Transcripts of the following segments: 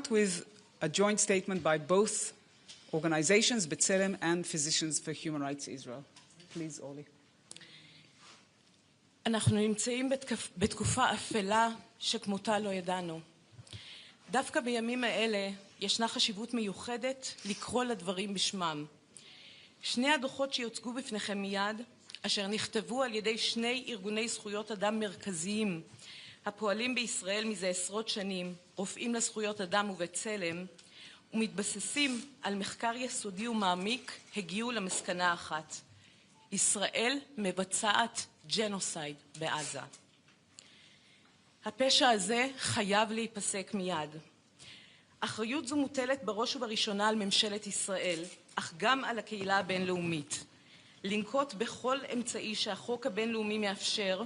start with a joint statement by both organizations, B'Tselem and Physicians for Human Rights Israel. Please, Orly. אנחנו נמצאים בתקופה אפלה שכמותה לא ידענו. דווקא בימים האלה ישנה חשיבות מיוחדת לקרוא לדברים בשמם. שני הדוחות שיוצגו בפניכם מיד, אשר נכתבו על ידי שני ארגוני זכויות אדם מרכזיים, הפועלים בישראל מזה עשרות שנים, רופאים לזכויות אדם ובצלם, ומתבססים על מחקר יסודי ומעמיק, הגיעו למסקנה אחת. ישראל מבצעת ג'נוסייד בעזה. הפשע הזה חייב להיפסק מיד. אחריות זו מוטלת בראש ובראשונה על ממשלת ישראל, אך גם על הקהילה הבינלאומית. לנקוט בכל אמצעי שהחוק הבינלאומי מאפשר,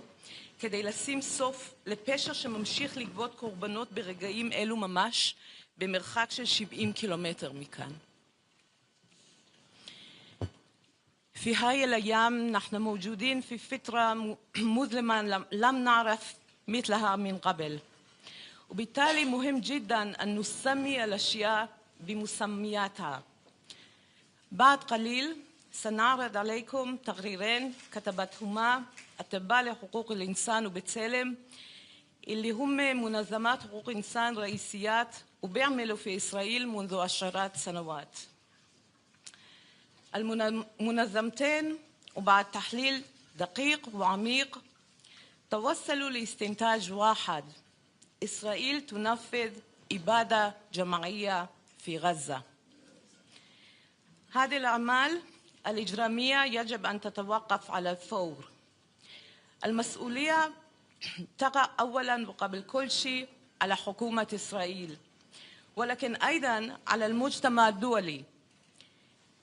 כדי לשים סוף לפשע שממשיך לגבות קורבנות ברגעים אלו ממש, במרחק של 70 קילומטר מכאן. في هاي الأيام نحن موجودين في فترة مظلمة لم نعرف مثلها من قبل، وبالتالي مهم جدا أن نسمي الأشياء بمسمياتها. بعد قليل سنعرض عليكم تقريرين كتبتهما التبع لحقوق الإنسان وبتسلم، اللي هم منظمات حقوق إنسان رئيسيات وبيعملوا في إسرائيل منذ عشرات سنوات. المنظمتين وبعد تحليل دقيق وعميق توصلوا لاستنتاج واحد: إسرائيل تنفذ إبادة جماعية في غزة. هذه الأعمال الإجرامية يجب أن تتوقف على الفور. المسؤولية تقع أولاً وقبل كل شيء على حكومة إسرائيل، ولكن أيضاً على المجتمع الدولي.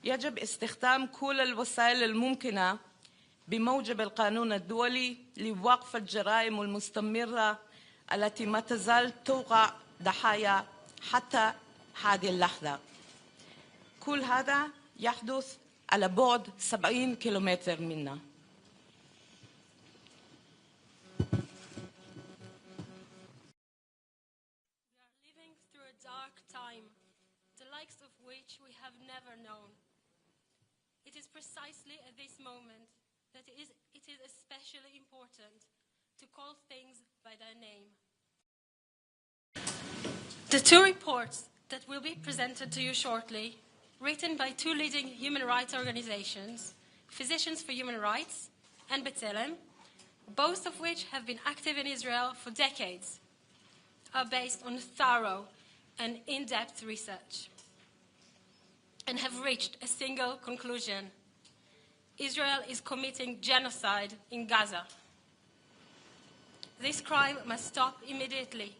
يجب استخدام كل الوسائل الممكنة بموجب القانون الدولي لوقف الجرائم المستمرة التي ما تزال توقع ضحايا حتى هذه اللحظة. كل هذا يحدث على بعد 70 كيلومتر منا. We are living through a dark time, the likes of which we have never known. It is precisely at this moment that it is especially important to call things by their name. The two reports that will be presented to you shortly, written by two leading human rights organizations, Physicians for Human Rights and B'Tselem, both of which have been active in Israel for decades, are based on thorough and in-depth research and have reached a single conclusion: Israel is committing genocide in Gaza. This crime must stop immediately.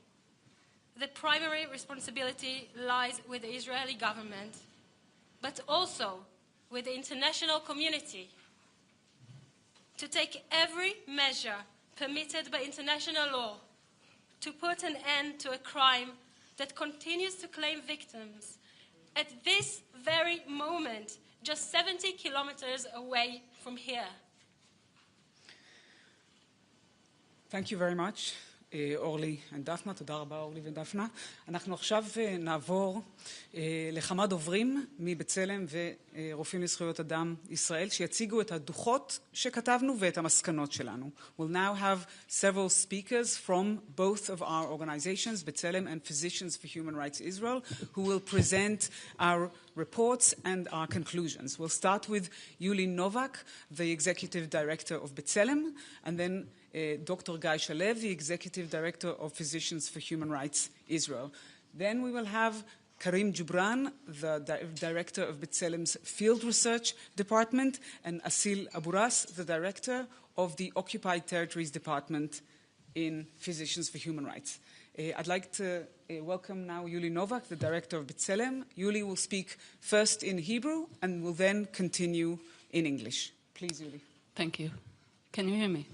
The primary responsibility lies with the Israeli government, but also with the international community to take every measure permitted by international law to put an end to a crime that continues to claim victims at this very moment, just 70 kilometers away from here. Thank you very much, אורלי ודפנה. תודה רבה, אורלי ודפנה. אנחנו עכשיו נעבור לכמה דוברים מבצלם ורופאים לזכויות אדם ישראל שיציגו את הדוחות שכתבנו ואת המסקנות שלנו. We'll now have several speakers from both of our organizations, B'Tselem and Physicians for Human Rights Israel, who will present our reports and our conclusions. We'll start with Yuli Novak, the Executive Director of B'Tselem, and then Dr. Guy Shalev, the Executive Director of Physicians for Human Rights Israel. Then we will have Karim Jubran, the Director of B'Tselem's Field Research Department, and Asil Aburas, the Director of the Occupied Territories Department in Physicians for Human Rights. I'd like to welcome now Yuli Novak, the Director of B'Tselem. Yuli will speak first in Hebrew and will then continue in English. Please, Yuli. Thank you. Can you hear me?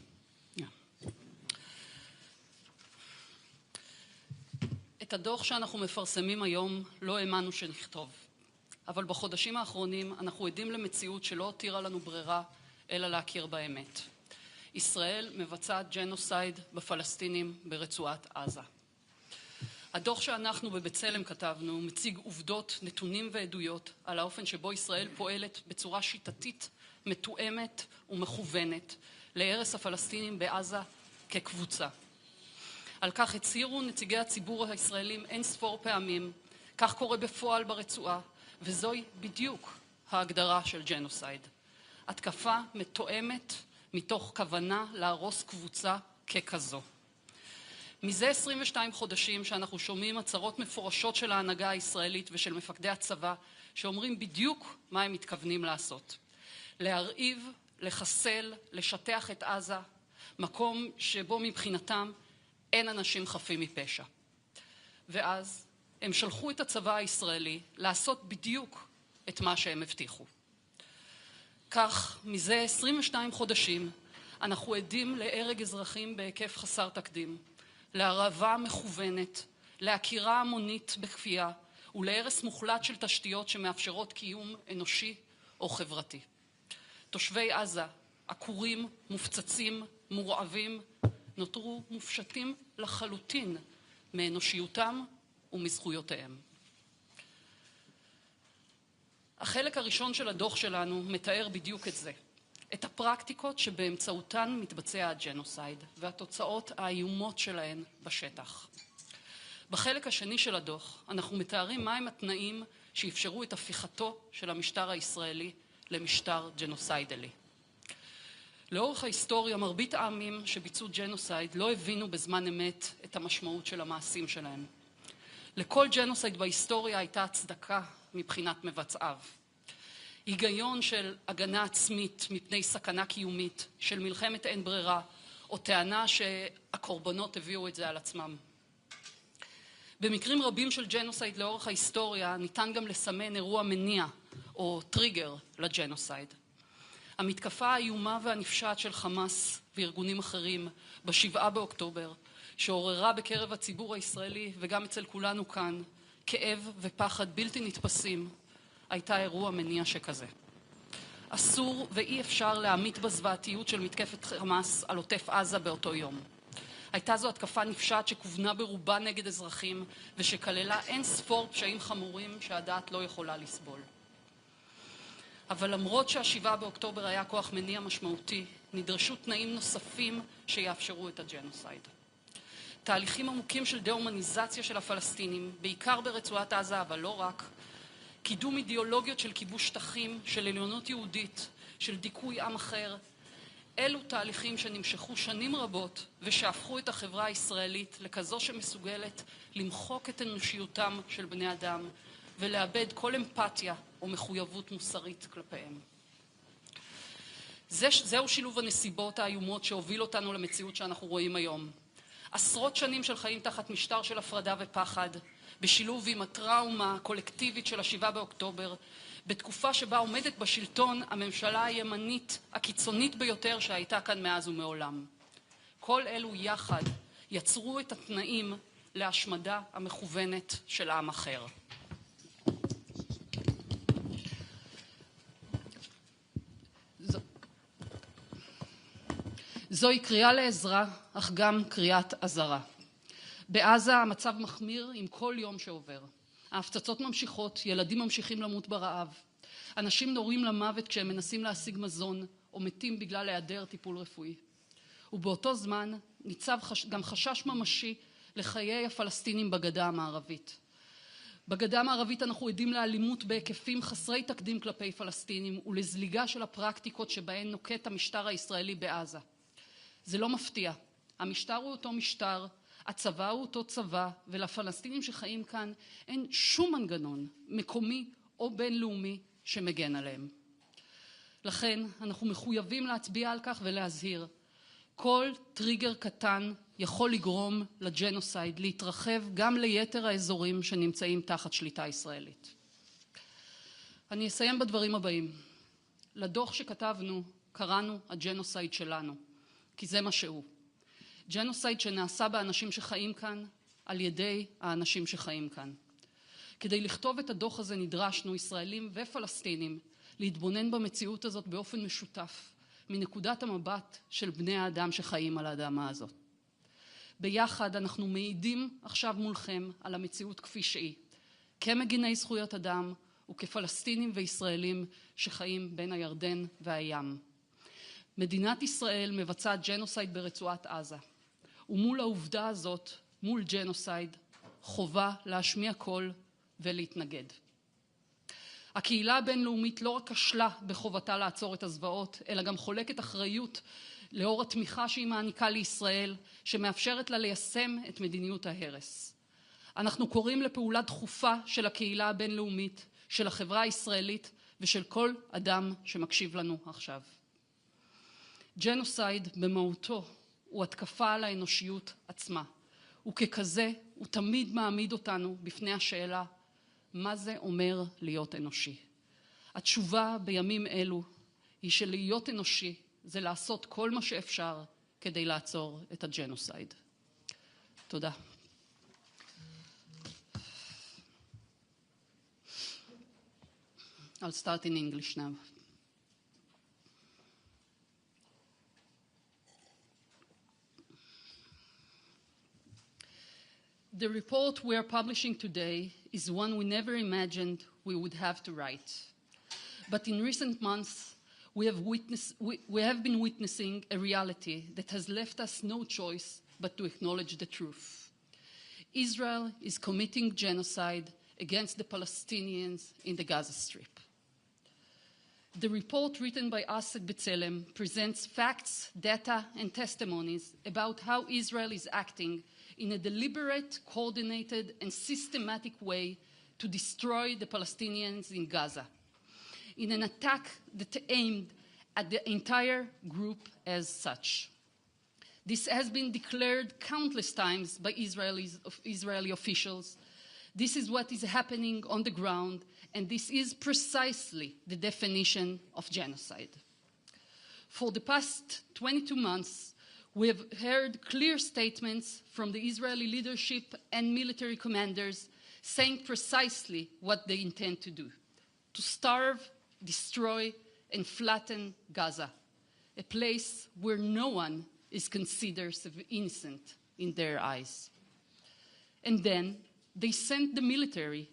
את הדוח שאנחנו מפרסמים היום לא האמנו שנכתוב, אבל בחודשים האחרונים אנחנו עדים למציאות שלא הותירה לנו ברירה אלא להכיר באמת. ישראל מבצעת ג'נוסייד בפלסטינים ברצועת עזה. הדוח שאנחנו בבצלם כתבנו מציג עובדות, נתונים ועדויות על האופן שבו ישראל פועלת בצורה שיטתית, מתואמת ומכוונת להרס הפלסטינים בעזה כקבוצה. על כך הצהירו נציגי הציבור הישראלים אין ספור פעמים, כך קורה בפועל ברצועה, וזוהי בדיוק ההגדרה של ג'נוסייד. התקפה מתואמת מתוך כוונה להרוס קבוצה ככזו. מזה 22 חודשים שאנחנו שומעים הצהרות מפורשות של ההנהגה הישראלית ושל מפקדי הצבא, שאומרים בדיוק מה הם מתכוונים לעשות. להרעיב, לחסל, לשטח את עזה, מקום שבו מבחינתם אין אנשים חפים מפשע. ואז הם שלחו את הצבא הישראלי לעשות בדיוק את מה שהם הבטיחו. כך, מזה 22 חודשים, אנחנו עדים להרג אזרחים בהיקף חסר תקדים, להרעבה מכוונת, להכירה המונית בכפייה, ולהרס מוחלט של תשתיות שמאפשרות קיום אנושי או חברתי. תושבי עזה, עקורים, מופצצים, מורעבים, נותרו מופשטים לחלוטין מאנושיותם ומזכויותיהם. החלק הראשון של הדוח שלנו מתאר בדיוק את זה, את הפרקטיקות שבאמצעותן מתבצע הג'נוסייד והתוצאות האיומות שלהן בשטח. בחלק השני של הדוח אנחנו מתארים מהם התנאים שאפשרו את הפיכתו של המשטר הישראלי למשטר ג'נוסיידלי. לאורך ההיסטוריה מרבית העמים שביצעו ג'נוסייד לא הבינו בזמן אמת את המשמעות של המעשים שלהם. לכל ג'נוסייד בהיסטוריה הייתה הצדקה מבחינת מבצעיו. היגיון של הגנה עצמית מפני סכנה קיומית, של מלחמת אין ברירה, או טענה שהקורבנות הביאו את זה על עצמם. במקרים רבים של ג'נוסייד לאורך ההיסטוריה ניתן גם לסמן אירוע מניע או טריגר לג'נוסייד. המתקפה האיומה והנפשעת של חמאס וארגונים אחרים ב7 באוקטובר, שעוררה בקרב הציבור הישראלי וגם אצל כולנו כאן כאב ופחד בלתי נתפסים, הייתה אירוע מניע שכזה. אסור ואי אפשר להעמיד בזוועתיות של מתקפת חמאס על עוטף עזה באותו יום. הייתה זו התקפה נפשעת שכוונה ברובה נגד אזרחים ושכללה אין ספור פשעים חמורים שהדעת לא יכולה לסבול. אבל למרות שה7 באוקטובר היה כוח מניע משמעותי, נדרשו תנאים נוספים שיאפשרו את הג'נוסייד. תהליכים עמוקים של דה-הומניזציה של הפלסטינים, בעיקר ברצועת עזה, אבל לא רק, קידום אידיאולוגיות של כיבוש שטחים, של עליונות יהודית, של דיכוי עם אחר, אלו תהליכים שנמשכו שנים רבות ושהפכו את החברה הישראלית לכזו שמסוגלת למחוק את אנושיותם של בני אדם ולאבד כל אמפתיה או מחויבות מוסרית כלפיהם. זהו שילוב הנסיבות האיומות שהוביל אותנו למציאות שאנחנו רואים היום. עשרות שנים של חיים תחת משטר של הפרדה ופחד, בשילוב עם הטראומה הקולקטיבית של ה7 באוקטובר, בתקופה שבה עומדת בשלטון הממשלה הימנית הקיצונית ביותר שהייתה כאן מאז ומעולם. כל אלו יחד יצרו את התנאים להשמדה המכוונת של עם אחר. זוהי קריאה לעזרה, אך גם קריאת אזהרה. בעזה המצב מחמיר עם כל יום שעובר. ההפצצות ממשיכות, ילדים ממשיכים למות ברעב. אנשים נורים למוות כשהם מנסים להשיג מזון או מתים בגלל היעדר טיפול רפואי. ובאותו זמן ניצב גם חשש ממשי לחיי הפלסטינים בגדה המערבית. בגדה המערבית אנחנו עדים לאלימות בהיקפים חסרי תקדים כלפי פלסטינים ולזליגה של הפרקטיקות שבהן נוקט המשטר הישראלי בעזה. זה לא מפתיע. המשטר הוא אותו משטר, הצבא הוא אותו צבא, ולפלסטינים שחיים כאן אין שום מנגנון מקומי או בינלאומי שמגן עליהם. לכן אנחנו מחויבים להצביע על כך ולהזהיר. כל טריגר קטן יכול לגרום לג'נוסייד להתרחב גם ליתר האזורים שנמצאים תחת שליטה ישראלית. אני אסיים בדברים הבאים. לדוח שכתבנו קראנו הג'נוסייד שלנו, כי זה מה שהוא. ג'נוסייד שנעשה באנשים שחיים כאן על ידי האנשים שחיים כאן. כדי לכתוב את הדוח הזה נדרשנו, ישראלים ופלסטינים, להתבונן במציאות הזאת באופן משותף, מנקודת המבט של בני האדם שחיים על האדמה הזאת. ביחד אנחנו מעידים עכשיו מולכם על המציאות כפי שהיא, כמגיני זכויות אדם וכפלסטינים וישראלים שחיים בין הירדן והים. מדינת ישראל מבצעת ג'נוסייד ברצועת עזה, ומול העובדה הזאת, מול ג'נוסייד, חובה להשמיע קול ולהתנגד. הקהילה הבינלאומית לא רק כשלה בחובתה לעצור את הזוועות, אלא גם חולקת אחריות לאור התמיכה שהיא מעניקה לישראל, שמאפשרת לה ליישם את מדיניות ההרס. אנחנו קוראים לפעולה דחופה של הקהילה הבינלאומית, של החברה הישראלית ושל כל אדם שמקשיב לנו עכשיו. ג'נוסייד במהותו הוא התקפה על האנושיות עצמה, וככזה הוא תמיד מעמיד אותנו בפני השאלה, מה זה אומר להיות אנושי? התשובה בימים אלו היא שלהיות אנושי זה לעשות כל מה שאפשר כדי לעצור את הג'נוסייד. תודה. I'll start in English now. The report we are publishing today is one we never imagined we would have to write. But in recent months, we have been witnessing a reality that has left us no choice but to acknowledge the truth. Israel is committing genocide against the Palestinians in the Gaza Strip. The report written by us at B'Tselem presents facts, data, and testimonies about how Israel is acting in a deliberate, coordinated, and systematic way to destroy the Palestinians in Gaza, in an attack that aimed at the entire group as such. This has been declared countless times by Israeli officials. This is what is happening on the ground, and this is precisely the definition of genocide. For the past 22 months, we have heard clear statements from the Israeli leadership and military commanders saying precisely what they intend to do: to starve, destroy, and flatten Gaza, a place where no one is considered innocent in their eyes. And then they sent the military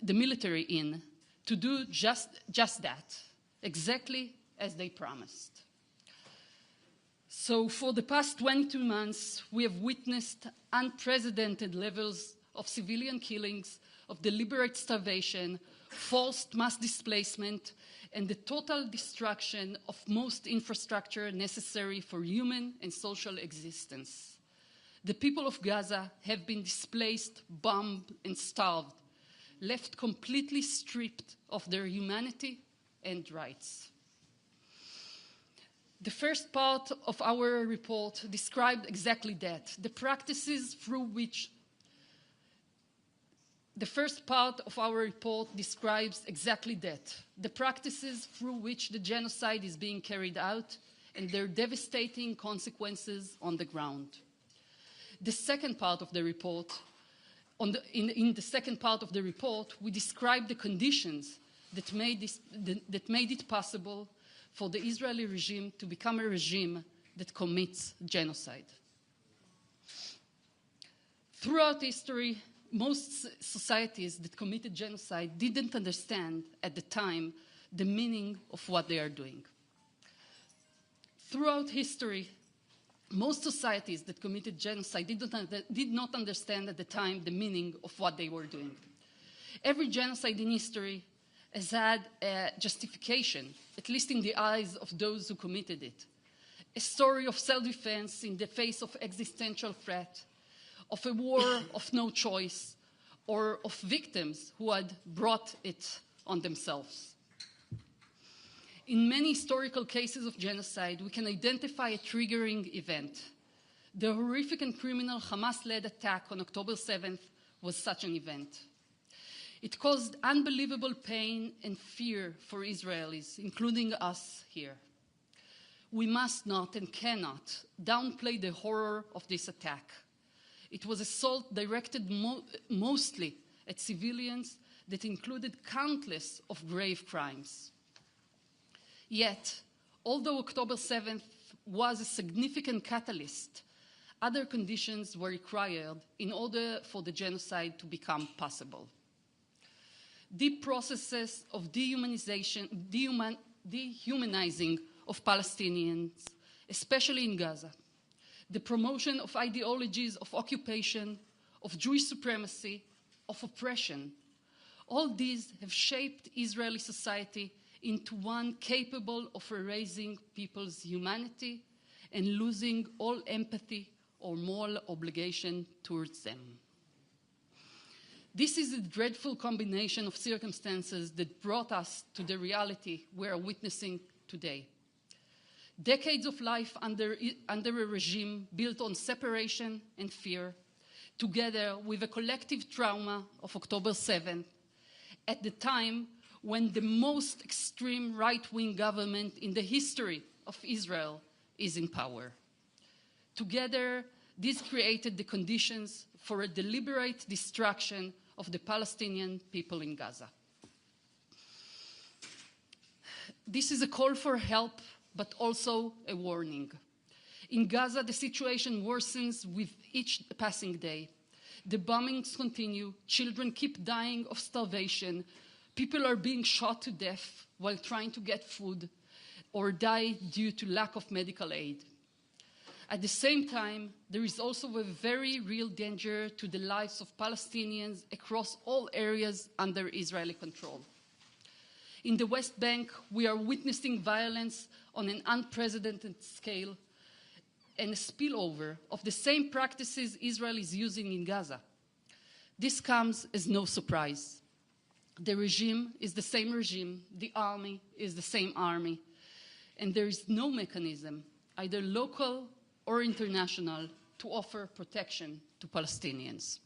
in to do just that, exactly as they promised. So for the past 22 months, we have witnessed unprecedented levels of civilian killings, of deliberate starvation, forced mass displacement, and the total destruction of most infrastructure necessary for human and social existence. The people of Gaza have been displaced, bombed, and starved, left completely stripped of their humanity and rights. The first part of our report described exactly that, the practices through which the genocide is being carried out and their devastating consequences on the ground. The second part of the report, in the second part of the report, we describe the conditions that made it possible for the Israeli regime to become a regime that commits genocide. Throughout history, most societies that committed genocide didn't understand at the time the meaning of what they are doing. Throughout history, most societies that committed genocide did not understand at the time the meaning of what they were doing. Every genocide in history has had a justification, at least in the eyes of those who committed it. A story of self-defense in the face of existential threat, of a war of no choice, or of victims who had brought it on themselves. In many historical cases of genocide, we can identify a triggering event. The horrific and criminal Hamas-led attack on October 7th was such an event. It caused unbelievable pain and fear for Israelis, including us here. We must not and cannot downplay the horror of this attack. It was assault directed mostly at civilians that included countless of grave crimes. Yet, although October 7th was a significant catalyst, other conditions were required in order for the genocide to become possible. Deep processes of dehumanizing of Palestinians, especially in Gaza, the promotion of ideologies of occupation, of Jewish supremacy, of oppression, all these have shaped Israeli society into one capable of erasing people's humanity and losing all empathy or moral obligation towards them. This is a dreadful combination of circumstances that brought us to the reality we are witnessing today. Decades of life under a regime built on separation and fear, together with a collective trauma of October 7th, at the time when the most extreme right-wing government in the history of Israel is in power. Together, this created the conditions for a deliberate destruction of the Palestinian people in Gaza. This is a call for help, but also a warning. In Gaza, the situation worsens with each passing day. The bombings continue, children keep dying of starvation, people are being shot to death while trying to get food, or die due to lack of medical aid. At the same time, there is also a very real danger to the lives of Palestinians across all areas under Israeli control. In the West Bank, we are witnessing violence on an unprecedented scale and a spillover of the same practices Israel is using in Gaza. This comes as no surprise. The regime is the same regime, the army is the same army, and there is no mechanism, either local or international, to offer protection to Palestinians.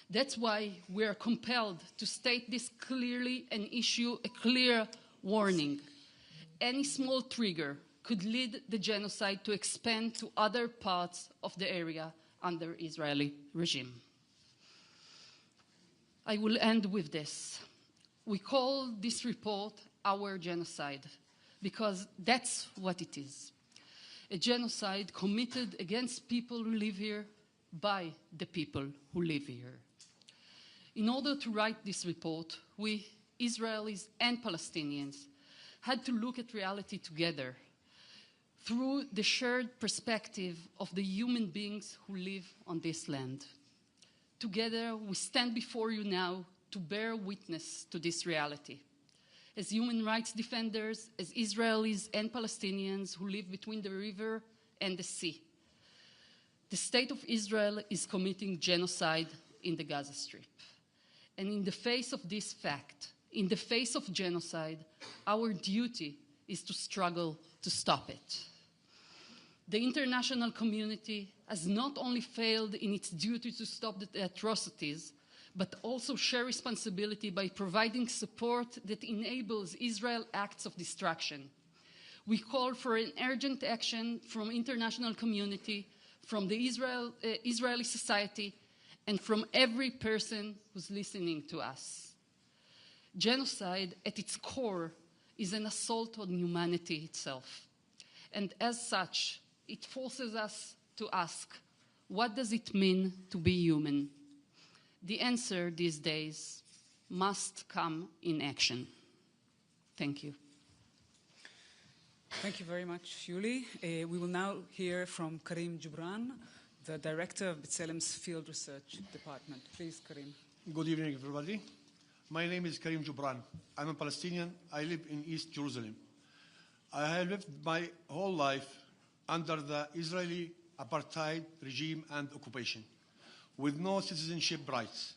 That's why we are compelled to state this clearly and issue a clear warning. Any small trigger could lead the genocide to expand to other parts of the area under Israeli regime. I will end with this. We call this report our genocide because that's what it is. A genocide committed against people who live here by the people who live here. In order to write this report, we, Israelis and Palestinians, had to look at reality together through the shared perspective of the human beings who live on this land. Together, we stand before you now to bear witness to this reality. As human rights defenders, as Israelis and Palestinians who live between the river and the sea. The state of Israel is committing genocide in the Gaza Strip. And in the face of this fact, in the face of genocide, our duty is to struggle to stop it. The international community has not only failed in its duty to stop the atrocities, but also share responsibility by providing support that enables Israel acts of destruction. We call for an urgent action from international community, from the Israeli society, and from every person who's listening to us. Genocide, at its core, is an assault on humanity itself. And as such, it forces us to ask, what does it mean to be human? The answer these days must come in action. Thank you. Thank you very much, Yuli. We will now hear from Karim Jubran, the director of B'Tselem's Field Research Department. Please, Karim. Good evening, everybody. My name is Karim Jubran. I'm a Palestinian. I live in East Jerusalem. I have lived my whole life under the Israeli apartheid regime and occupation, with no citizenship rights.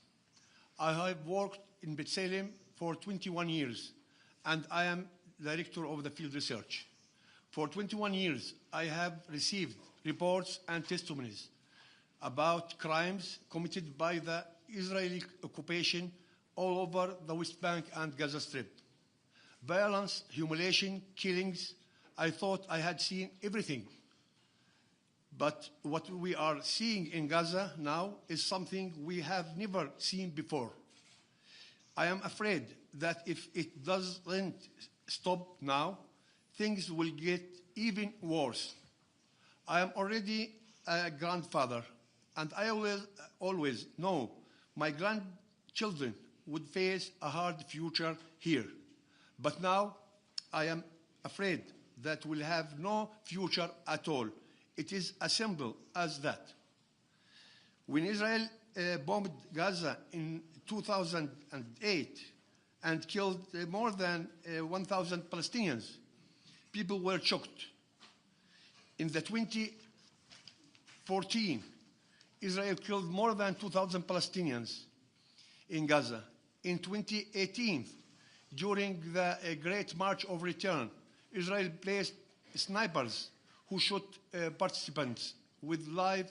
I have worked in B'Tselem for 21 years, and I am director of the field research. For 21 years, I have received reports and testimonies about crimes committed by the Israeli occupation all over the West Bank and Gaza Strip. Violence, humiliation, killings. I thought I had seen everything. But what we are seeing in Gaza now is something we have never seen before. I am afraid that if it doesn't stop now, things will get even worse. I am already a grandfather, and I always know my grandchildren would face a hard future here. But now I am afraid that we'll have no future at all. It is as simple as that. When Israel bombed Gaza in 2008 and killed more than 1,000 Palestinians, people were shocked. In the 2014, Israel killed more than 2,000 Palestinians in Gaza. In 2018, during the Great March of Return, Israel placed snipers who shot participants with live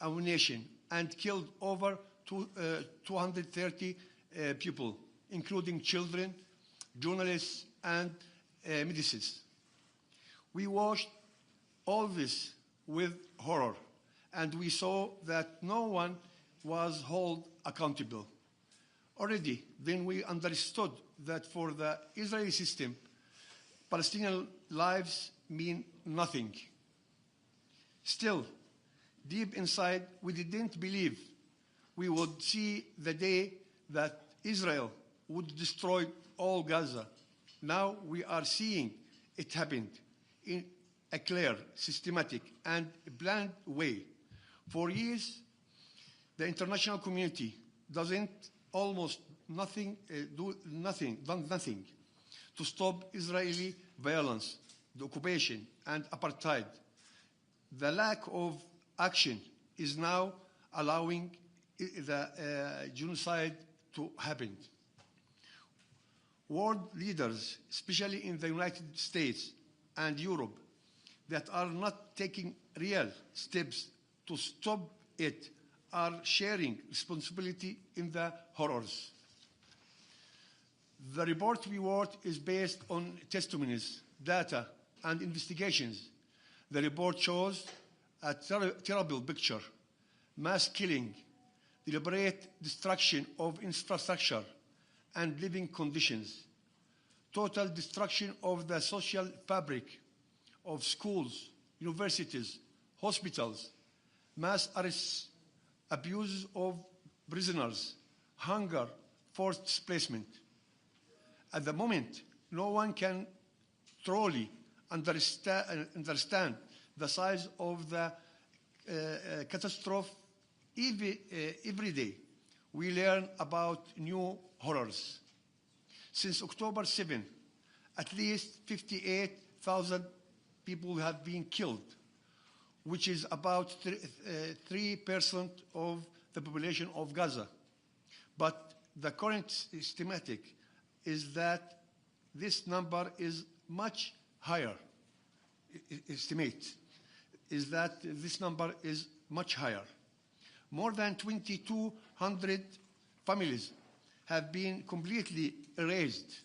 ammunition and killed over 230 people, including children, journalists, and medicists. We watched all this with horror, and we saw that no one was held accountable. Already, then we understood that for the Israeli system, Palestinian lives mean nothing. Still, deep inside, we didn't believe we would see the day that Israel would destroy all Gaza. Now we are seeing it happened in a clear, systematic, and planned way. For years, the international community doesn't almost done nothing to stop Israeli violence, the occupation, and apartheid. The lack of action is now allowing the genocide to happen. World leaders, especially in the United States and Europe, that are not taking real steps to stop it, are sharing responsibility in the horrors. The report we wrote is based on testimonies, data, and investigations. The report shows a terrible picture: mass killing, deliberate destruction of infrastructure and living conditions, total destruction of the social fabric of schools, universities, hospitals, mass arrests, abuse of prisoners, hunger, forced displacement. At the moment, no one can truly understand the size of the catastrophe. Every day, we learn about new horrors. Since October 7, at least 58,000 people have been killed, which is about 3% of the population of Gaza. But the current estimate is that this number is much higher. More than 2,200 families have been completely erased.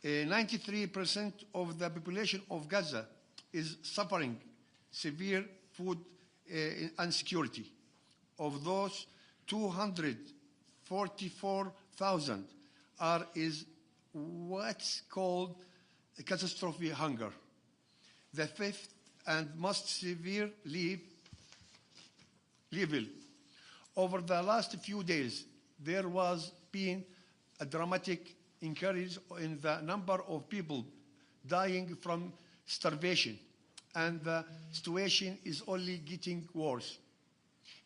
93% of the population of Gaza is suffering severe food insecurity. Of those, 244,000 is what's called catastrophic hunger. The fifth and most severe level. Over the last few days, there was been a dramatic increase in the number of people dying from starvation, and the situation is only getting worse.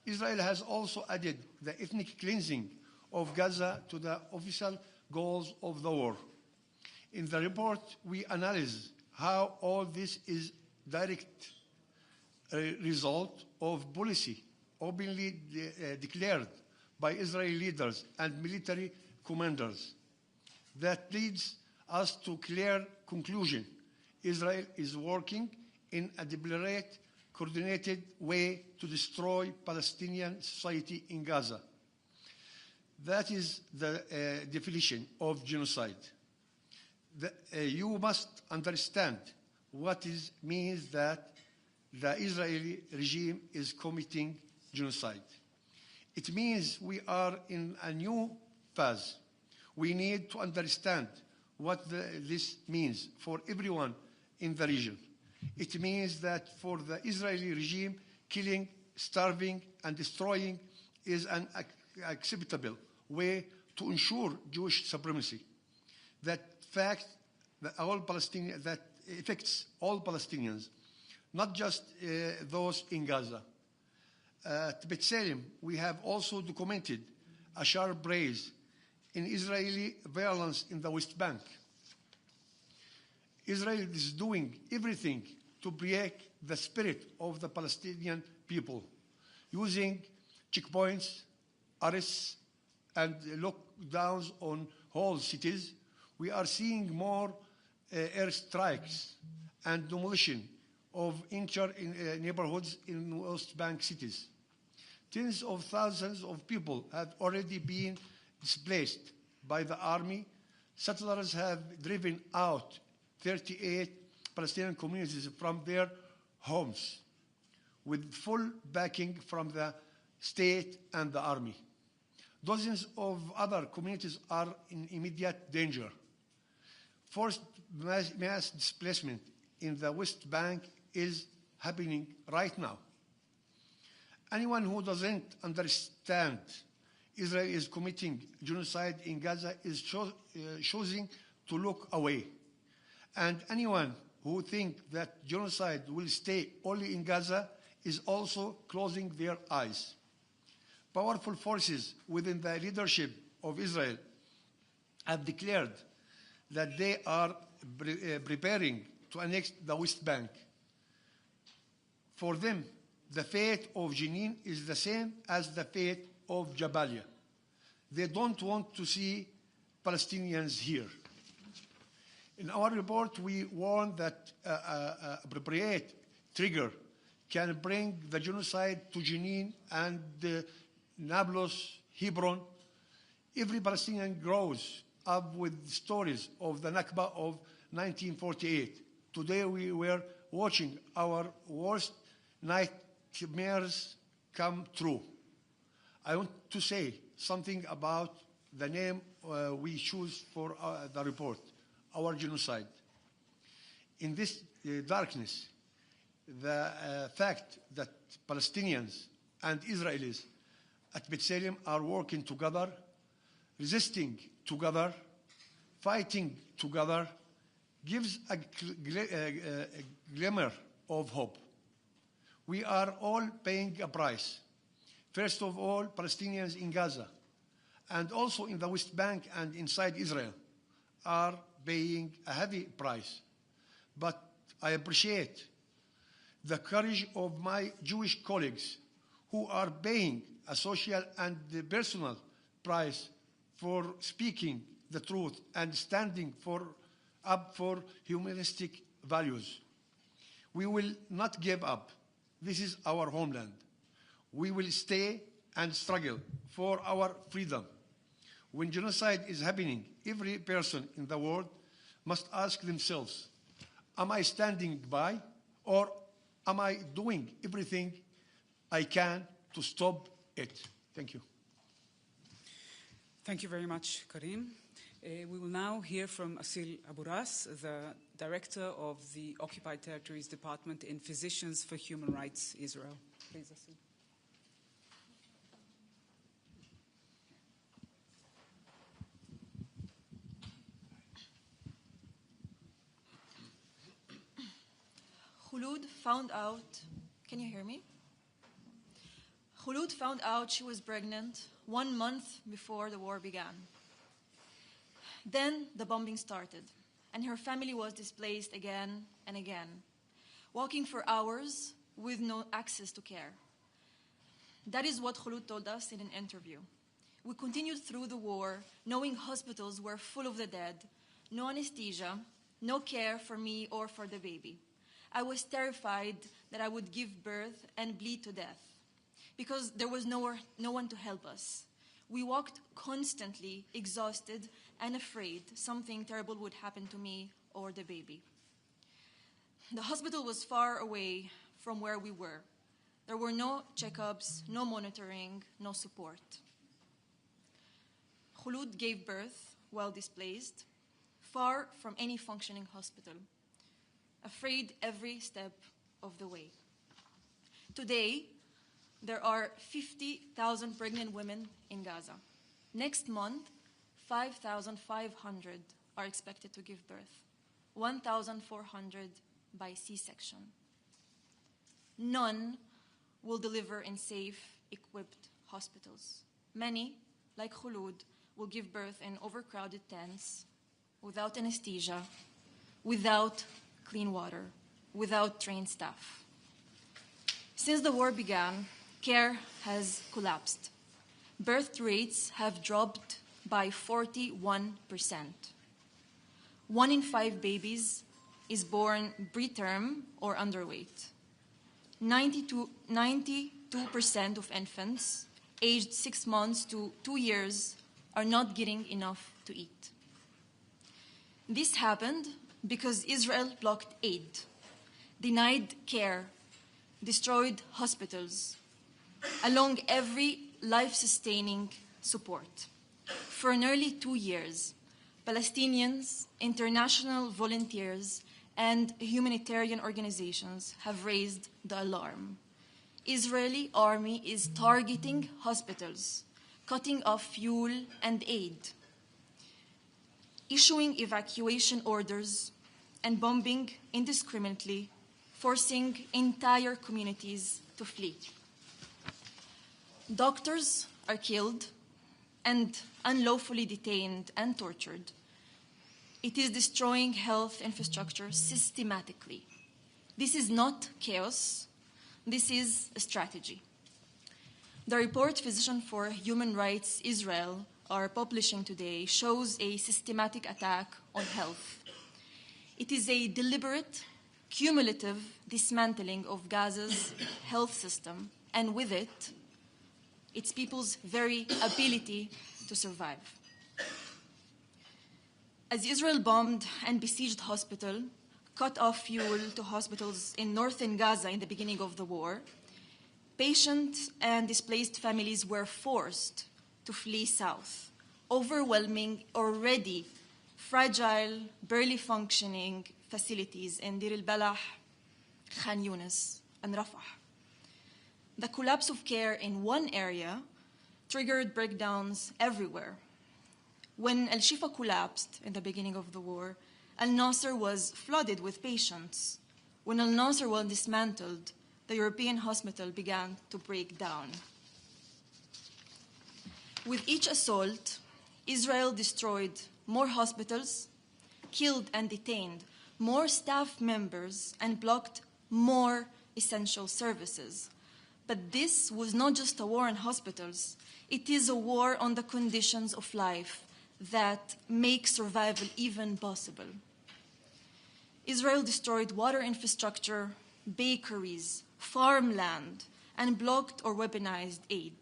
Israel has also added the ethnic cleansing of Gaza to the official goals of the war. In the report, we analyze how all this is direct result of policy openly declared by Israeli leaders and military commanders. That leads us to clear conclusion. Israel is working in a deliberate, coordinated way to destroy Palestinian society in Gaza. That is the definition of genocide. You must understand what it means that the Israeli regime is committing genocide. It means we are in a new phase. We need to understand what this means for everyone in the region. It means that for the Israeli regime killing, starving, and destroying is an acceptable way to ensure Jewish supremacy. That fact that that affects all Palestinians, not just those in Gaza. At B'Tselem, we have also documented a sharp rise in Israeli violence in the West Bank. Israel is doing everything to break the spirit of the Palestinian people, using checkpoints, arrests, and lockdowns on whole cities. We are seeing more airstrikes and demolition of neighborhoods in West Bank cities. Tens of thousands of people have already been displaced by the army. Settlers have driven out 38 Palestinian communities from their homes with full backing from the state and the army. Dozens of other communities are in immediate danger. Forced mass displacement in the West Bank is happening right now. Anyone who doesn't understand Israel is committing genocide in Gaza is choosing to look away. And anyone who thinks that genocide will stay only in Gaza is also closing their eyes. Powerful forces within the leadership of Israel have declared that they are preparing to annex the West Bank. For them, the fate of Jenin is the same as the fate of Jabalia. They don't want to see Palestinians here. In our report, we warn that appropriate trigger can bring the genocide to Jenin and Nablus, Hebron. Every Palestinian grows up with stories of the Nakba of 1948. Today we were watching our worst nightmares come true. I want to say something about the name we choose for the report, our genocide. In this darkness, the fact that Palestinians and Israelis at B'Tselem are working together, resisting together, fighting together, gives a glimmer of hope. We are all paying a price. First of all, Palestinians in Gaza, and also in the West Bank and inside Israel, are paying a heavy price. But I appreciate the courage of my Jewish colleagues who are paying a social and personal price for speaking the truth and standing up for humanistic values. We will not give up. This is our homeland. We will stay and struggle for our freedom. When genocide is happening, every person in the world must ask themselves, am I standing by, or am I doing everything I can to stop it? Thank you. Thank you very much, Karim. We will now hear from Asil Aburas, the Director of the Occupied Territories Department in Physicians for Human Rights, Israel. Please, Asil. Khulud found out, can you hear me? Khulud found out she was pregnant 1 month before the war began. Then the bombing started, and her family was displaced again and again, walking for hours with no access to care. That is what Khulud told us in an interview. We continued through the war, knowing hospitals were full of the dead, no anesthesia, no care for me or for the baby. I was terrified that I would give birth and bleed to death because there was no one to help us. We walked constantly, exhausted and afraid something terrible would happen to me or the baby. The hospital was far away from where we were. There were no checkups, no monitoring, no support. Khulud gave birth while displaced, far from any functioning hospital, afraid every step of the way. Today, there are 50,000 pregnant women in Gaza. Next month, 5,500 are expected to give birth, 1,400 by C-section. None will deliver in safe, equipped hospitals. Many, like Khulud, will give birth in overcrowded tents, without anesthesia, without clean water, without trained staff. Since the war began, care has collapsed. Birth rates have dropped by 41%. 1 in 5 babies is born preterm or underweight. 92% of infants aged 6 months to 2 years are not getting enough to eat. This happened because Israel blocked aid, denied care, destroyed hospitals, along every life-sustaining support. For nearly 2 years, Palestinians, international volunteers, and humanitarian organizations have raised the alarm. Israeli army is targeting hospitals, cutting off fuel and aid, issuing evacuation orders, and bombing indiscriminately, forcing entire communities to flee. Doctors are killed and unlawfully detained and tortured. It is destroying health infrastructure systematically. This is not chaos. This is a strategy. The report Physicians for Human Rights Israel are publishing today shows a systematic attack on health. It is a deliberate, cumulative dismantling of Gaza's health system, and with it, its people's very ability to survive. As Israel bombed and besieged hospitals, cut off fuel to hospitals in northern Gaza in the beginning of the war, patients and displaced families were forced to flee south, overwhelming already fragile, barely functioning facilities in Deir al-Balah, Khan Yunis, and Rafah. The collapse of care in one area triggered breakdowns everywhere. When Al-Shifa collapsed in the beginning of the war, Al-Nasser was flooded with patients. When Al-Nasser was dismantled, the European hospital began to break down. With each assault, Israel destroyed more hospitals, killed and detained more staff members, and blocked more essential services. But this was not just a war on hospitals. It is a war on the conditions of life that make survival even possible. Israel destroyed water infrastructure, bakeries, farmland, and blocked or weaponized aid.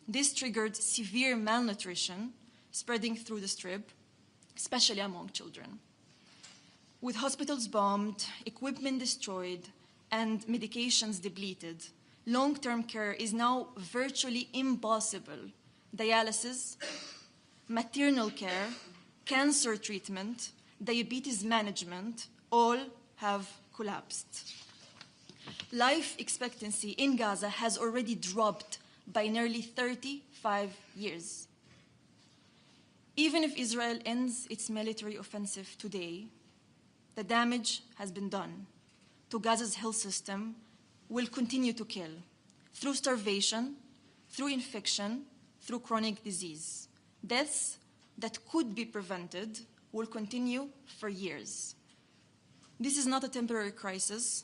This triggered severe malnutrition spreading through the Strip, especially among children. With hospitals bombed, equipment destroyed, and medications depleted, long-term care is now virtually impossible. Dialysis, maternal care, cancer treatment, diabetes management, all have collapsed. Life expectancy in Gaza has already dropped by nearly 35 years. Even if Israel ends its military offensive today, the damage has been done to Gaza's health system will continue to kill through starvation, through infection, through chronic disease. Deaths that could be prevented will continue for years. This is not a temporary crisis.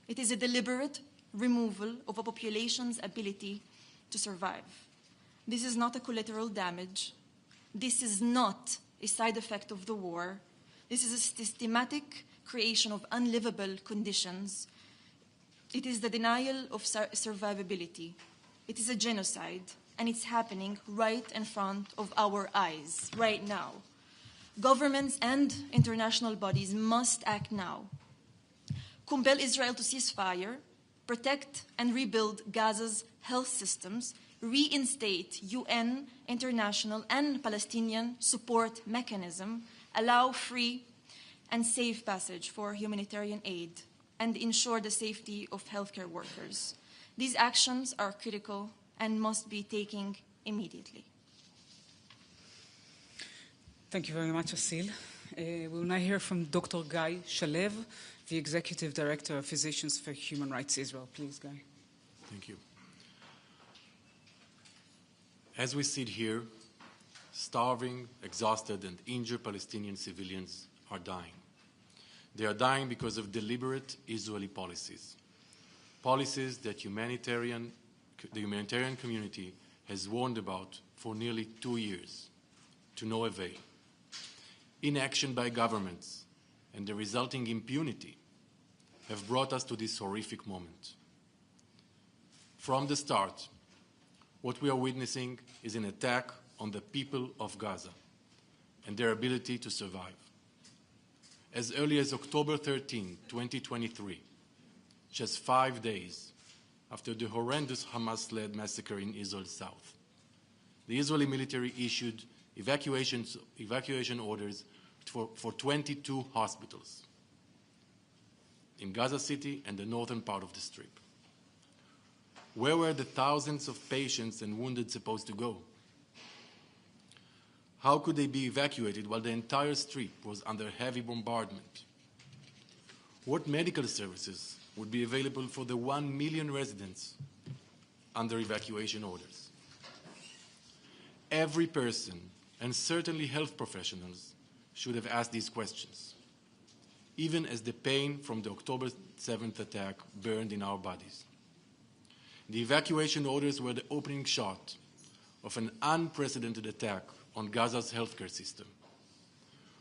It is a deliberate removal of a population's ability to survive. This is not a collateral damage. This is not a side effect of the war. This is a systematic creation of unlivable conditions. It is the denial of survivability. It is a genocide, and it's happening right in front of our eyes, right now. Governments and international bodies must act now. Compel Israel to cease fire, protect and rebuild Gaza's health systems, reinstate UN, international, and Palestinian support mechanism, allow free and safe passage for humanitarian aid, and ensure the safety of healthcare workers. These actions are critical and must be taken immediately. Thank you very much, Asil. We will now hear from Dr. Guy Shalev, the Executive Director of Physicians for Human Rights Israel. Please, Guy. Thank you. As we sit here, starving, exhausted, and injured Palestinian civilians are dying. They are dying because of deliberate Israeli policies, policies that the humanitarian community has warned about for nearly 2 years, to no avail. Inaction by governments and the resulting impunity have brought us to this horrific moment. From the start, what we are witnessing is an attack on the people of Gaza and their ability to survive. As early as October 13, 2023, just 5 days after the horrendous Hamas-led massacre in Israel's south, the Israeli military issued evacuation orders for 22 hospitals in Gaza City and the northern part of the Strip. Where were the thousands of patients and wounded supposed to go? How could they be evacuated while the entire Strip was under heavy bombardment? What medical services would be available for the 1 million residents under evacuation orders? Every person, and certainly health professionals, should have asked these questions, even as the pain from the October 7th attack burned in our bodies. The evacuation orders were the opening shot of an unprecedented attack on Gaza's healthcare system.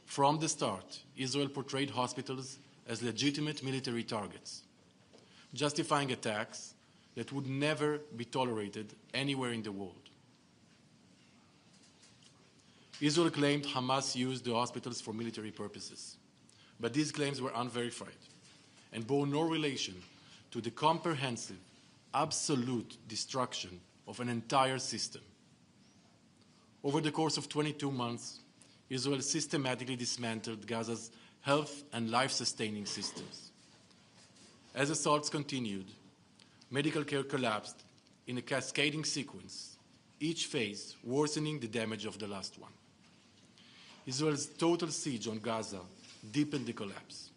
From the start, Israel portrayed hospitals as legitimate military targets, justifying attacks that would never be tolerated anywhere in the world. Israel claimed Hamas used the hospitals for military purposes, but these claims were unverified and bore no relation to the comprehensive, absolute destruction of an entire system. Over the course of 22 months, Israel systematically dismantled Gaza's health and life-sustaining systems. As assaults continued, medical care collapsed in a cascading sequence, each phase worsening the damage of the last one. Israel's total siege on Gaza deepened the collapse.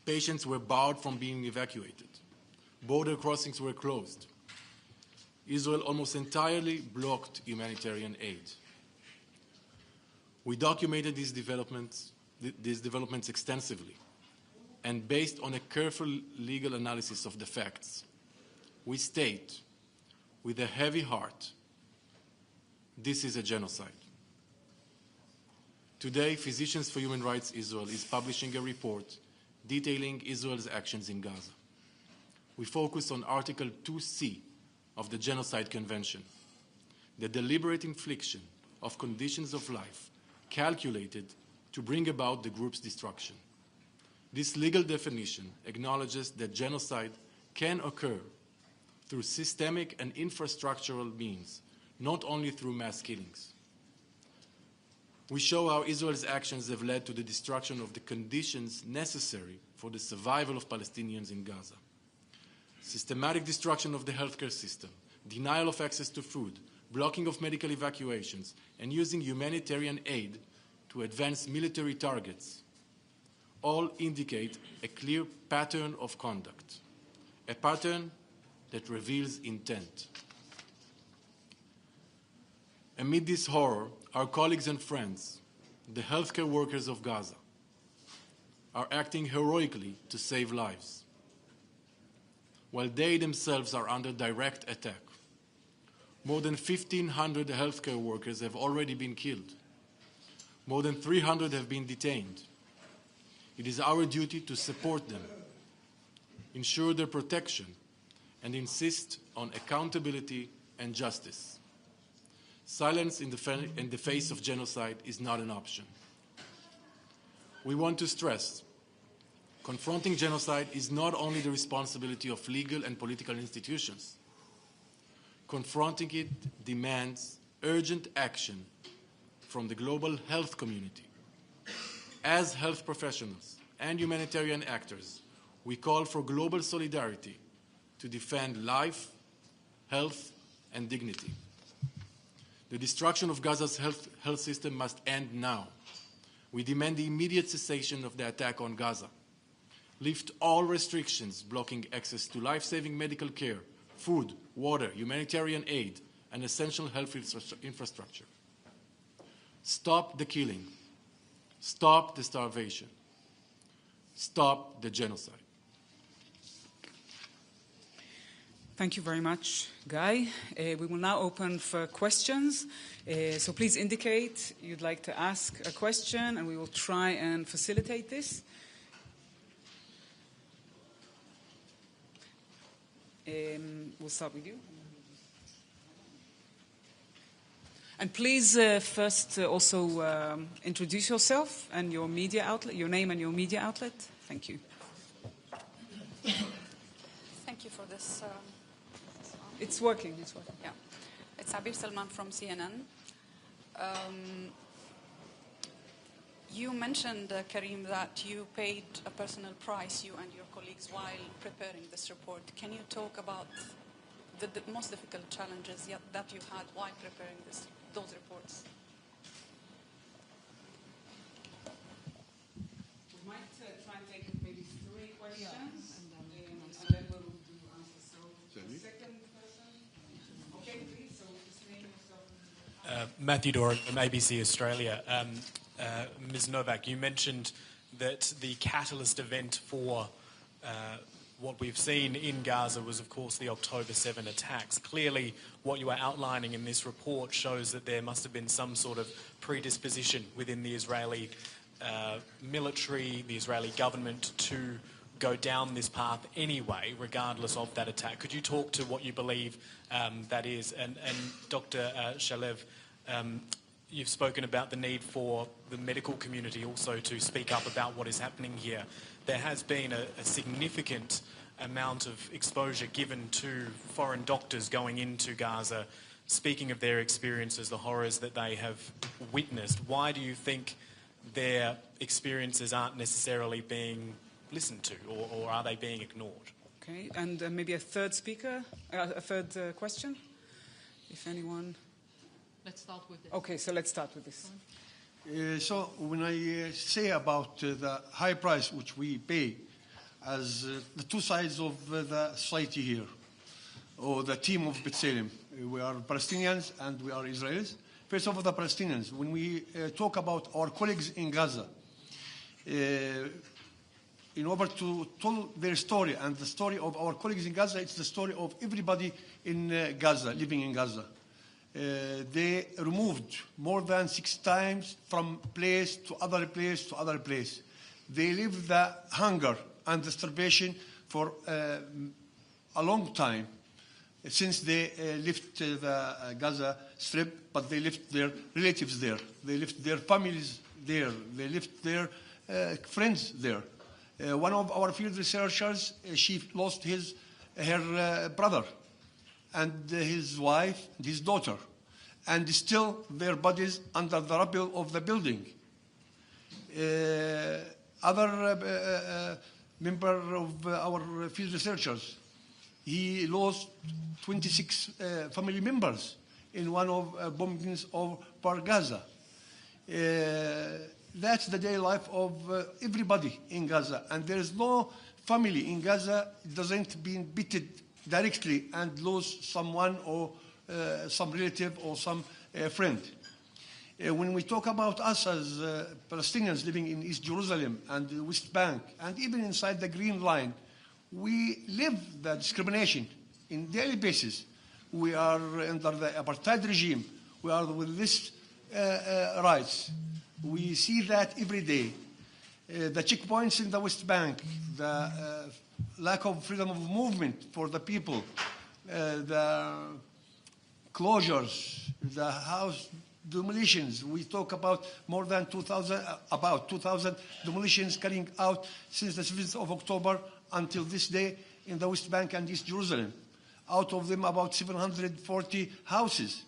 Patients were barred from being evacuated. Border crossings were closed. Israel almost entirely blocked humanitarian aid. We documented these developments extensively, and based on a careful legal analysis of the facts, we state with a heavy heart, this is a genocide. Today, Physicians for Human Rights Israel is publishing a report detailing Israel's actions in Gaza. We focus on Article 2C of the Genocide Convention, the deliberate infliction of conditions of life calculated to bring about the group's destruction. This legal definition acknowledges that genocide can occur through systemic and infrastructural means, not only through mass killings. We show how Israel's actions have led to the destruction of the conditions necessary for the survival of Palestinians in Gaza. Systematic destruction of the healthcare system, denial of access to food, blocking of medical evacuations, and using humanitarian aid to advance military targets all indicate a clear pattern of conduct, a pattern that reveals intent. Amid this horror, our colleagues and friends, the healthcare workers of Gaza, are acting heroically to save lives, while they themselves are under direct attack. More than 1,500 healthcare workers have already been killed. More than 300 have been detained. It is our duty to support them, ensure their protection, and insist on accountability and justice. Silence in the face of genocide is not an option. We want to stress, confronting genocide is not only the responsibility of legal and political institutions. Confronting it demands urgent action from the global health community. As health professionals and humanitarian actors, we call for global solidarity to defend life, health, and dignity. The destruction of Gaza's health system must end now. We demand the immediate cessation of the attack on Gaza. Lift all restrictions blocking access to life-saving medical care, food, water, humanitarian aid, and essential health infrastructure. Stop the killing. Stop the starvation. Stop the genocide. Thank you very much, Guy. We will now open for questions. So please indicate you'd like to ask a question, and we will try and facilitate this. We'll start with you. And please first also introduce yourself and your media outlet, your name and your media outlet. Thank you. Thank you for this. It's working. It's working. Yeah. It's Abir Salman from CNN. You mentioned, Karim, that you paid a personal price, you and your colleagues, while preparing this report. Can you talk about the most difficult challenges that you had while preparing those reports? We might try and take maybe 3 questions, and then we'll do answers. So, second person. Okay, please. So, just name yourself. Matthew Doran from ABC Australia. Ms. Novak, you mentioned that the catalyst event for what we've seen in Gaza was, of course, the October 7 attacks. Clearly, what you are outlining in this report shows that there must have been some sort of predisposition within the Israeli military, the Israeli government, to go down this path anyway, regardless of that attack. Could you talk to what you believe that is? And Dr. Shalev, you've spoken about the need for the medical community also to speak up about what is happening here. There has been a significant amount of exposure given to foreign doctors going into Gaza, speaking of their experiences, the horrors that they have witnessed. Why do you think their experiences aren't necessarily being listened to, or are they being ignored? Okay, and maybe a third speaker, a third question, if anyone. Let's start with this. Okay, so let's start with this. So when I say about the high price which we pay as the two sides of the society here, or the team of B'Tselem, we are Palestinians and we are Israelis. First of all, the Palestinians. When we talk about our colleagues in Gaza, in order to tell their story and the story of our colleagues in Gaza, it's the story of everybody in Gaza, living in Gaza. They removed more than 6 times from place to other place to other place. They lived the hunger and the starvation for a long time since they left the Gaza Strip, but they left their relatives there. They left their families there. They left their friends there. One of our field researchers, she lost her brother and his wife, and his daughter, and still their bodies under the rubble of the building. Other member of our field researchers, he lost 26 family members in one of bombings of Gaza. That's the daily life of everybody in Gaza, and there is no family in Gaza that doesn't be beaten directly and lose someone or some relative or some friend. When we talk about us as Palestinians living in East Jerusalem and the West Bank and even inside the Green Line, we live the discrimination in daily basis. We are under the apartheid regime. We are with this rights. We see that every day. The checkpoints in the West Bank, the lack of freedom of movement for the people, the closures, the house demolitions. We talk about more than 2,000 demolitions carrying out since the 7th of October until this day in the West Bank and East Jerusalem. Out of them, about 740 houses.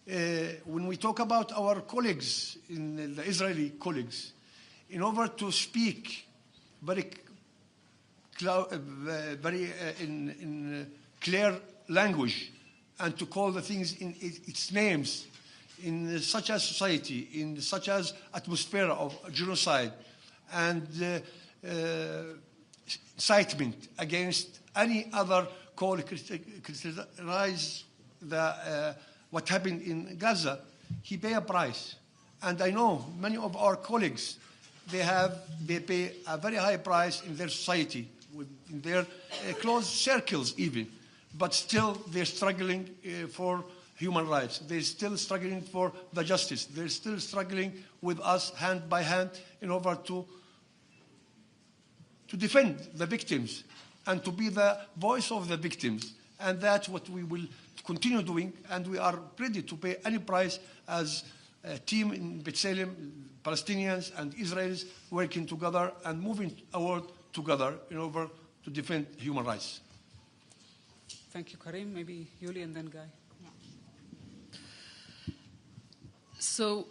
When we talk about our colleagues, the Israeli colleagues, in order to speak very in clear language, and to call the things in its names, in such a society, in such as atmosphere of genocide and incitement against any other call criticize what happened in Gaza, he pay a price. And I know many of our colleagues, they pay a very high price in their society, in their close circles even, but still they're struggling for human rights. They're still struggling for the justice. They're still struggling with us hand by hand in order to defend the victims and to be the voice of the victims. And that's what we will continue doing, and we are ready to pay any price as a team in B'Tselem, Palestinians and Israelis working together and moving forward together in order to defend human rights. Thank you, Karim. Maybe Yuli and then Guy. So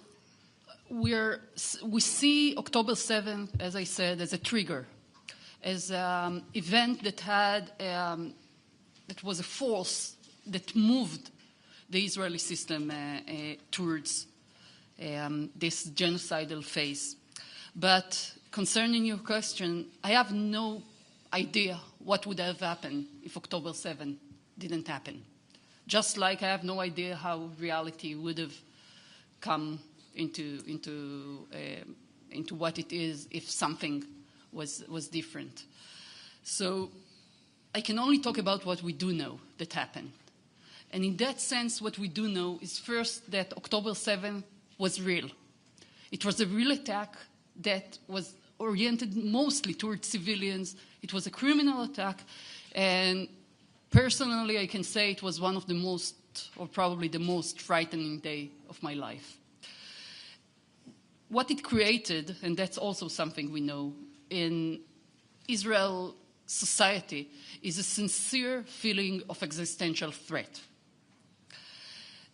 we see October 7th, as I said, as a trigger, as an event that was a force that moved the Israeli system towards this genocidal phase. But concerning your question, I have no idea what would have happened if October 7th didn't happen. Just like I have no idea how reality would have come into what it is if something was different. So I can only talk about what we do know that happened. And in that sense, what we do know is first that October 7th was real. It was a real attack that was oriented mostly towards civilians. It was a criminal attack. And personally, I can say it was one of the most, or probably the most frightening day of my life. What it created, and that's also something we know, in Israel society is a sincere feeling of existential threat.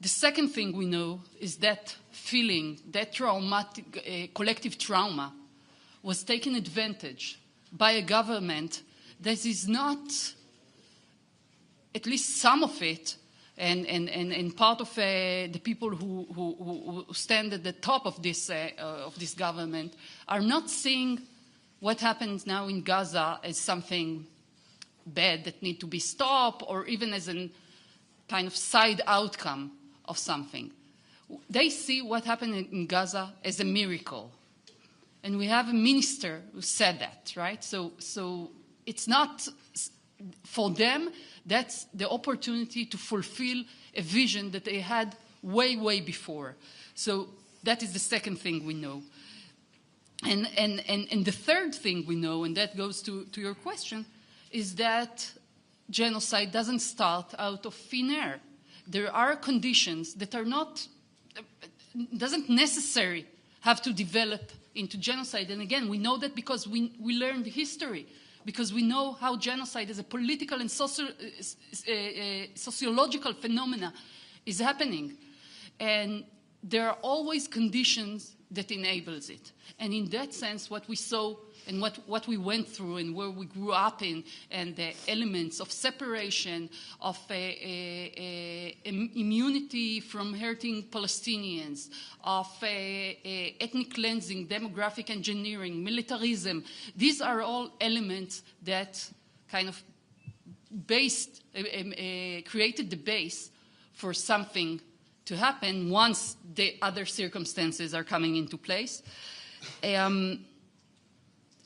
The second thing we know is that feeling, that traumatic, collective trauma, was taken advantage by a government that is not, at least some of it, and part of the people who stand at the top of this government are not seeing what happens now in Gaza as something bad that needs to be stopped, or even as a kind of side outcome of something. They see what happened in Gaza as a miracle. And we have a minister who said that, right? So it's not, for them, that's the opportunity to fulfill a vision that they had way, way before. So that is the second thing we know. And the third thing we know, and that goes to your question, is that genocide doesn't start out of thin air. There are conditions that are not, doesn't necessarily have to develop into genocide. And again, we know that because we learned history, because we know how genocide as a political and sociological phenomena is happening. And there are always conditions that enables it. And in that sense, what we saw and what we went through and where we grew up in, and the elements of separation, of immunity from hurting Palestinians, of ethnic cleansing, demographic engineering, militarism, these are all elements that kind of created the base for something to happen once the other circumstances are coming into place.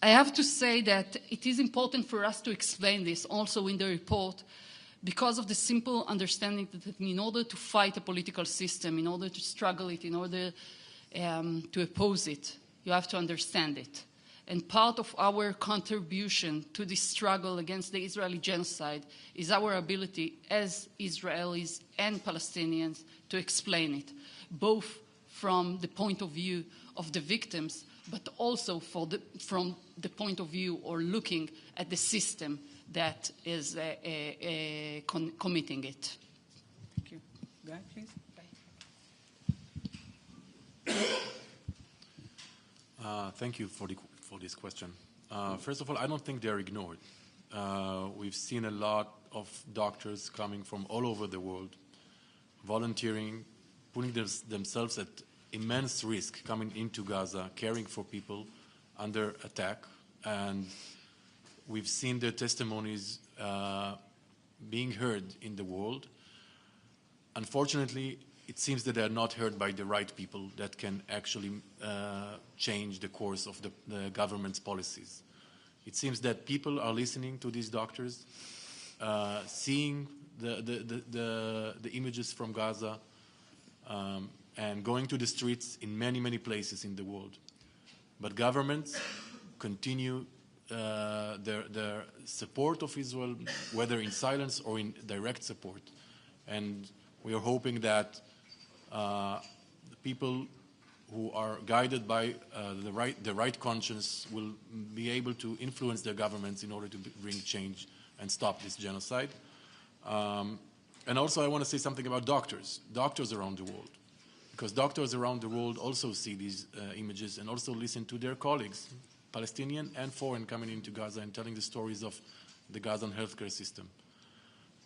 I have to say that it is important for us to explain this also in the report, because of the simple understanding that in order to fight a political system, in order to struggle it, in order to oppose it, you have to understand it. And part of our contribution to this struggle against the Israeli genocide is our ability as Israelis and Palestinians to explain it, both from the point of view of the victims, but also from the point of view or looking at the system that is committing it. Thank you. Guy, please. Thank you for this question. First of all, I don't think they're ignored. we've seen a lot of doctors coming from all over the world, volunteering, putting themselves at immense risk, coming into Gaza, caring for people under attack. And we've seen their testimonies being heard in the world. Unfortunately, it seems that they are not heard by the right people that can actually change the course of the government's policies. It seems that people are listening to these doctors, seeing the images from Gaza, and going to the streets in many, many places in the world. But governments continue their support of Israel, whether in silence or in direct support. And we are hoping that the people who are guided by the right conscience will be able to influence their governments in order to bring change and stop this genocide. And also I want to say something about doctors around the world, because doctors around the world also see these images and also listen to their colleagues, Palestinian and foreign, coming into Gaza and telling the stories of the Gazan healthcare system.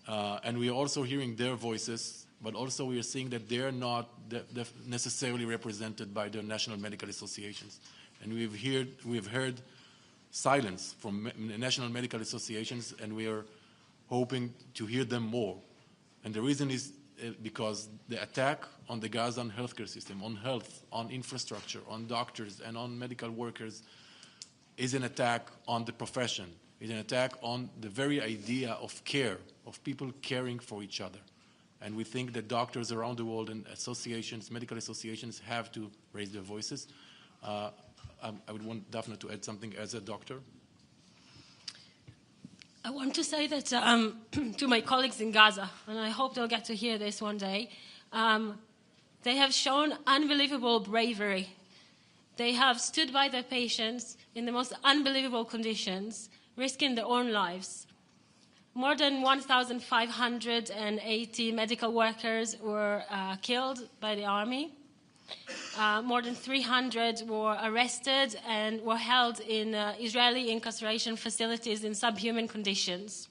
And we are also hearing their voices, but also we are seeing that they're not necessarily represented by their national medical associations. And we've heard silence from national medical associations, and we are hoping to hear them more. And the reason is because the attack on the Gazan healthcare system, on health, on infrastructure, on doctors, and on medical workers is an attack on the profession, is an attack on the very idea of care, of people caring for each other. And we think that doctors around the world and associations, medical associations, have to raise their voices. I would want Daphne to add something as a doctor. I want to say that to my colleagues in Gaza, and I hope they'll get to hear this one day, they have shown unbelievable bravery. They have stood by their patients in the most unbelievable conditions, risking their own lives. More than 1,580 medical workers were killed by the army. More than 300 were arrested and were held in Israeli incarceration facilities in subhuman conditions.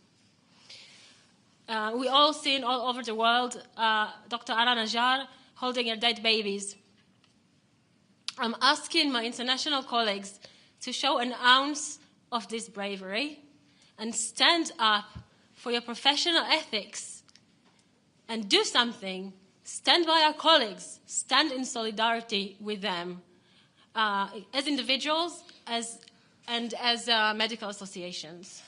We all seen all over the world Dr. Ara Najjar holding her dead babies. I'm asking my international colleagues to show an ounce of this bravery and stand up for your professional ethics and do something. Stand by our colleagues. Stand in solidarity with them as individuals and as medical associations.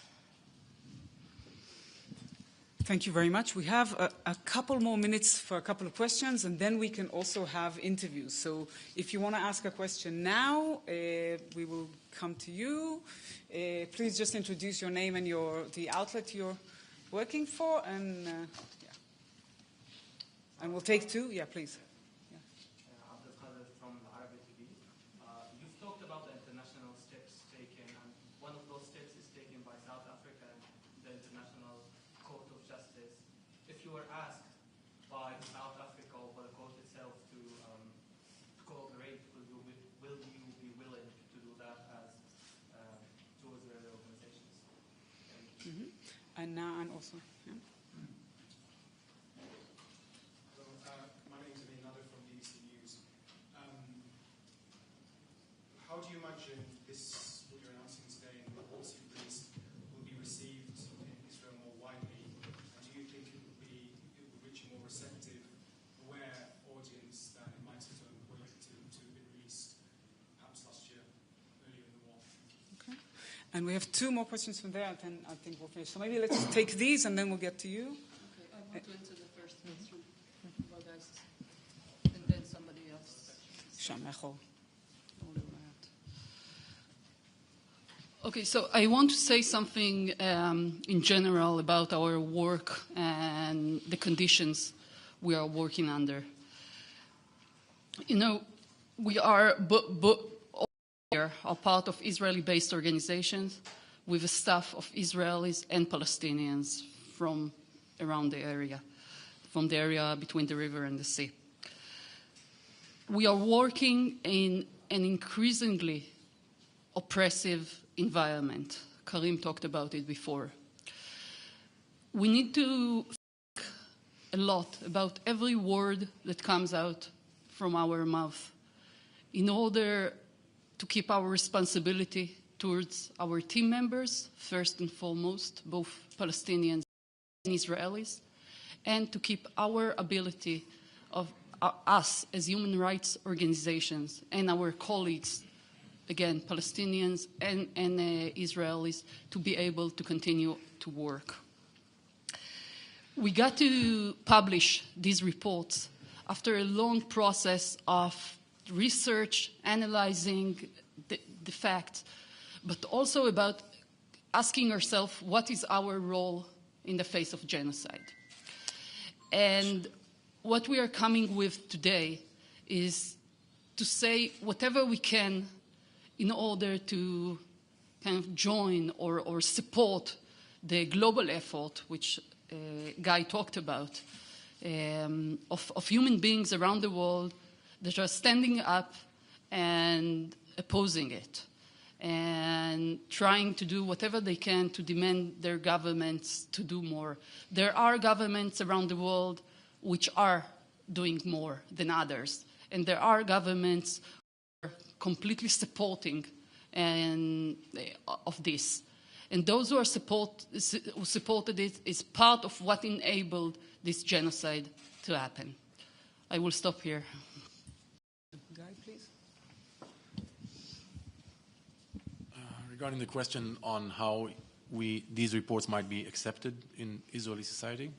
Thank you very much. We have a couple more minutes for a couple of questions, and then we can also have interviews. So if you want to ask a question now, we will come to you. Please just introduce your name and the outlet you're working for, and and we'll take two. Yeah, please. From Arabic TV. You've talked about the international steps taken, and one of those steps is taken by South Africa, the International Court of Justice. If you were asked by South Africa or by the court itself to cooperate, will you be willing to do that as two Israeli organizations? And also. Yeah. How do you imagine this, what you're announcing today and the reports you've released, will be received in Israel more widely? And do you think it will reach a more receptive, aware audience than it might have done were it to have been released perhaps last year, earlier in the war? Okay. And we have two more questions from there, and then I think we'll finish. So maybe let's take these, and then we'll get to you. Okay, I want to answer the first question, and then somebody else. Okay, so I want to say something in general about our work and the conditions we are working under. You know, we are part of Israeli-based organizations with a staff of Israelis and Palestinians from around the area, from the area between the river and the sea. We are working in an increasingly oppressive environment Karim talked about it before. We need to think a lot about every word that comes out from our mouth in order to keep our responsibility towards our team members, first and foremost, both Palestinians and Israelis, and to keep our ability of us as human rights organizations and our colleagues, again, Palestinians and Israelis, to be able to continue to work. We got to publish these reports after a long process of research, analyzing the facts, but also about asking ourselves what is our role in the face of genocide. And what we are coming with today is to say whatever we can in order to kind of join or support the global effort, which Guy talked about, of human beings around the world that are standing up and opposing it and trying to do whatever they can to demand their governments to do more. There are governments around the world which are doing more than others, and there are governments who are completely supporting of this. And those who supported it is part of what enabled this genocide to happen. I will stop here. Guy, please. Regarding the question on how these reports might be accepted in Israeli society.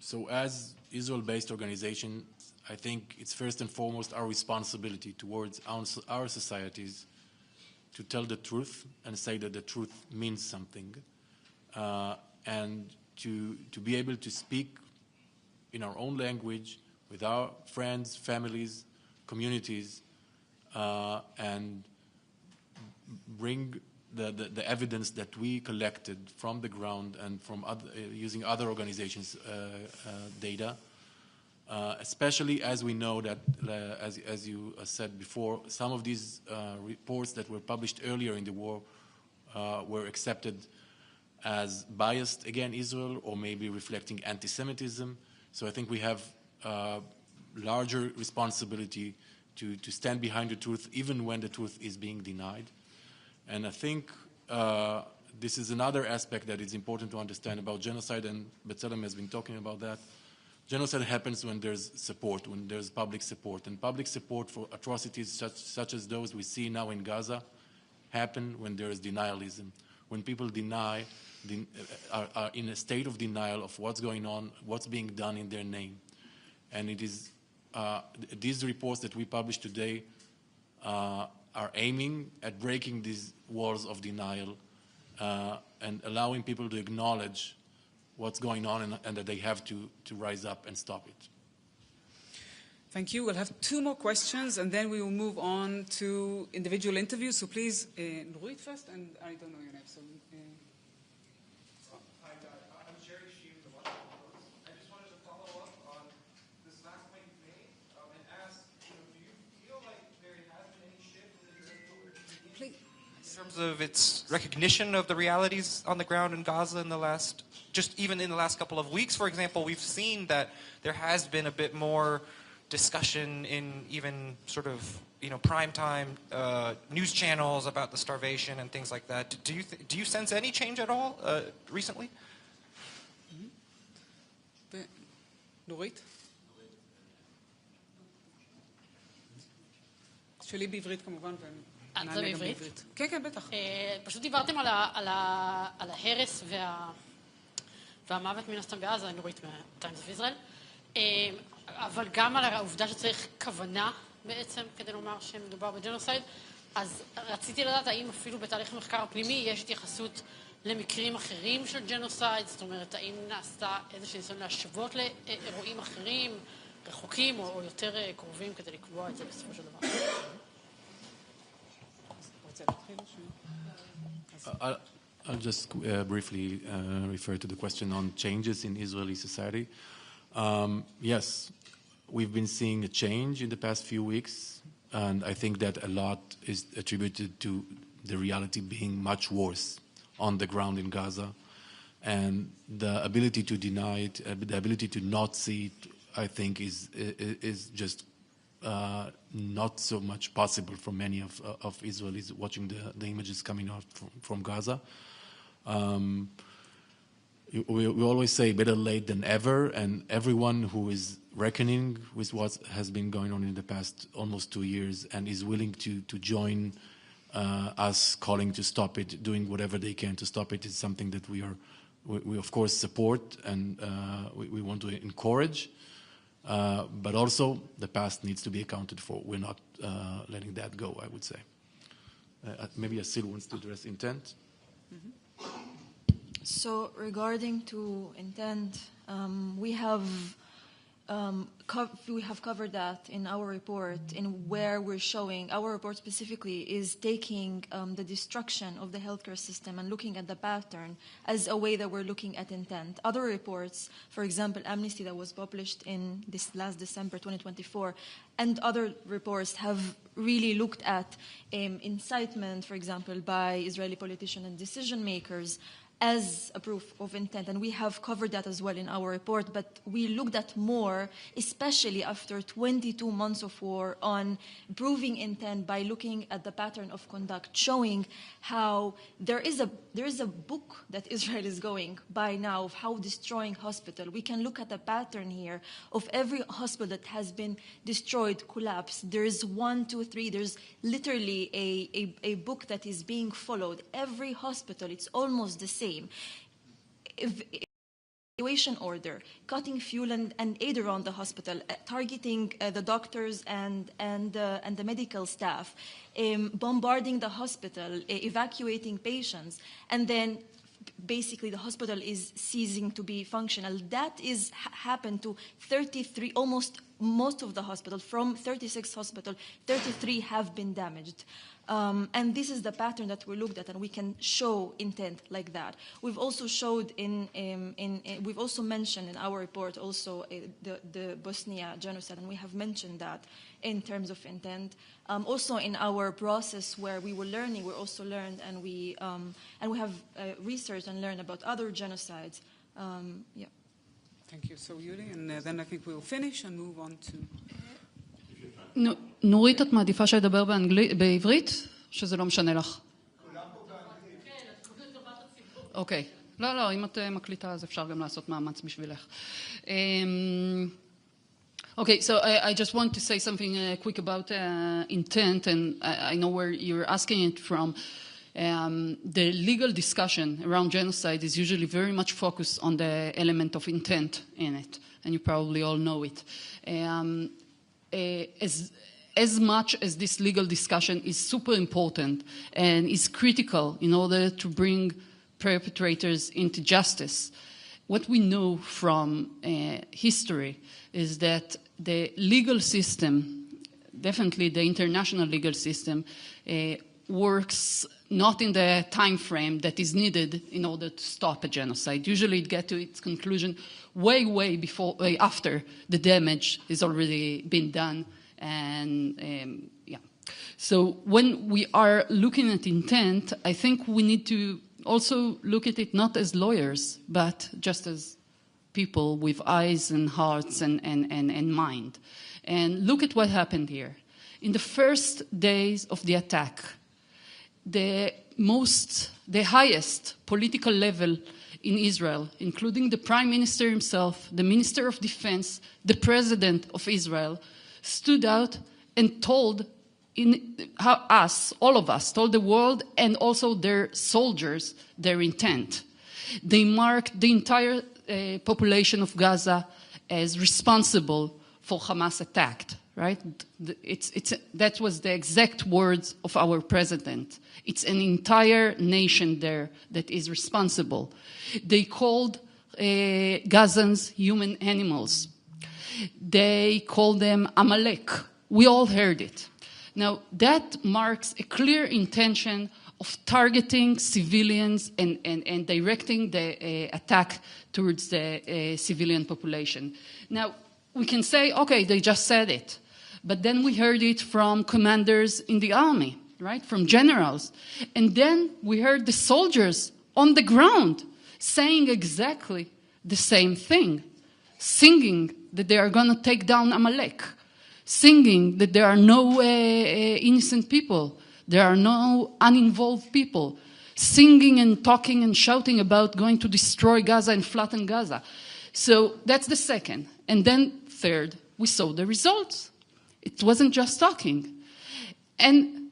So as Israel-based organization, I think it's first and foremost our responsibility towards our societies to tell the truth and say that the truth means something, and to be able to speak in our own language with our friends, families, communities, and bring the evidence that we collected from the ground and from using other organizations' data, especially as we know that, as you said before, some of these reports that were published earlier in the war were accepted as biased against Israel or maybe reflecting anti-Semitism. So I think we have larger responsibility to stand behind the truth even when the truth is being denied. And I think this is another aspect that is important to understand about genocide, and B'Tselem has been talking about that. Genocide happens when there's support, when there's public support. And public support for atrocities such as those we see now in Gaza happen when there is denialism. When people are in a state of denial of what's going on, what's being done in their name. And it is these reports that we publish today are aiming at breaking these walls of denial and allowing people to acknowledge what's going on and that they have to rise up and stop it. Thank you. We'll have two more questions and then we will move on to individual interviews. So please, Nurit first, and I don't know your name. So, Hi, I'm Jerry Sheen, the Washington Post. I just wanted to follow up on this last point you made and ask, do you feel like there has been any shift in terms of its recognition of the realities on the ground in Gaza in the last, just even in the last couple of weeks, for example? We've seen that there has been a bit more discussion in even sort of, primetime news channels about the starvation and things like that. Do you sense any change at all recently? נורית? שלי בעברית כמובן, ונענה גם בעברית. כן, כן, בטח. פשוט דיברתם על ההרס והמוות מן הסתם בעזה, נורית מטיימס אוף ישראל, אבל גם על העובדה שצריך כוונה בעצם כדי לומר שמדובר בג'נוסייד. אז רציתי לדעת האם אפילו בתהליך המחקר הפנימי יש התייחסות למקרים אחרים של ג'נוסייד, זאת אומרת, האם נעשתה איזושהי ניסיון להשוות לאירועים אחרים, רחוקים או יותר קרובים כדי לקבוע את זה בסופו של דבר. I'll just briefly refer to the question on changes in Israeli society. Yes, we've been seeing a change in the past few weeks, and I think that a lot is attributed to the reality being much worse on the ground in Gaza. And the ability to deny it, the ability to not see it, I think is just not so much possible for many of Israelis watching the images coming out from Gaza. We always say better late than ever, and everyone who is reckoning with what has been going on in the past almost 2 years and is willing to join us calling to stop it, doing whatever they can to stop it, is something that we of course support and we want to encourage. But also the past needs to be accounted for. We're not letting that go, I would say. Maybe Asil wants to address intent. Mm-hmm. So regarding to intent, we have covered that in our report, in where we're showing, our report specifically is taking the destruction of the healthcare system and looking at the pattern as a way that we're looking at intent. Other reports, for example, Amnesty that was published in this last December 2024, and other reports have really looked at incitement, for example, by Israeli politicians and decision makers as a proof of intent, and we have covered that as well in our report, but we looked at more, especially after 22 months of war, on proving intent by looking at the pattern of conduct, showing how there is a book that Israel is going by now of how destroying hospital. We can look at the pattern here of every hospital that has been destroyed, collapsed. There is 1, 2, 3. There's literally a book that is being followed. Every hospital, it's almost the same. Evacuation order, cutting fuel and aid around the hospital, targeting the doctors and the medical staff, bombarding the hospital, evacuating patients, and then basically the hospital is ceasing to be functional. That is happened to 33, almost most of the hospitals. From 36 hospitals, 33 have been damaged. And this is the pattern that we looked at, and we can show intent like that. We've also showed we've also mentioned in our report also the Bosnia genocide, and we have mentioned that in terms of intent. Also in our process where we were learning, we also learned, and we have researched and learned about other genocides. Yeah. Thank you. So Yuli, and then I think we will finish and move on to... נורית, את מעדיפה שידבר בעברית? שזה לא משנה לך? אוקיי. לא, אם את מקליטה אז אפשר גם לעשות מאמץ בשבילך. Okay, so I just want to say something quick about intent, and I know where you're asking it from. The legal discussion around genocide is usually very much focused on the element of intent in it, and you probably all know it. As much as this legal discussion is super important and is critical in order to bring perpetrators into justice, what we know from history is that the legal system, definitely the international legal system, works not in the time frame that is needed in order to stop a genocide. Usually it gets to its conclusion way before, after the damage has already been done. And yeah. So when we are looking at intent, I think we need to also look at it not as lawyers, but just as people with eyes and hearts and mind. And look at what happened here. In the first days of the attack, the highest political level in Israel, including the Prime Minister himself, the Minister of Defense, the President of Israel, stood out and told all of us, told the world and also their soldiers their intent. They marked the entire population of Gaza as responsible for Hamas attack, right? That was the exact words of our president. It's an entire nation there that is responsible. They called Gazans human animals. They called them Amalek. We all heard it. Now, that marks a clear intention of targeting civilians and directing the attack towards the civilian population. Now, we can say, okay, they just said it. But then we heard it from commanders in the army. right, from generals. And then we heard the soldiers on the ground saying exactly the same thing, singing that they are going to take down Amalek, singing that there are no innocent people, there are no uninvolved people, singing and talking and shouting about going to destroy Gaza and flatten Gaza. So that's the second. And then third, we saw the results. It wasn't just talking. And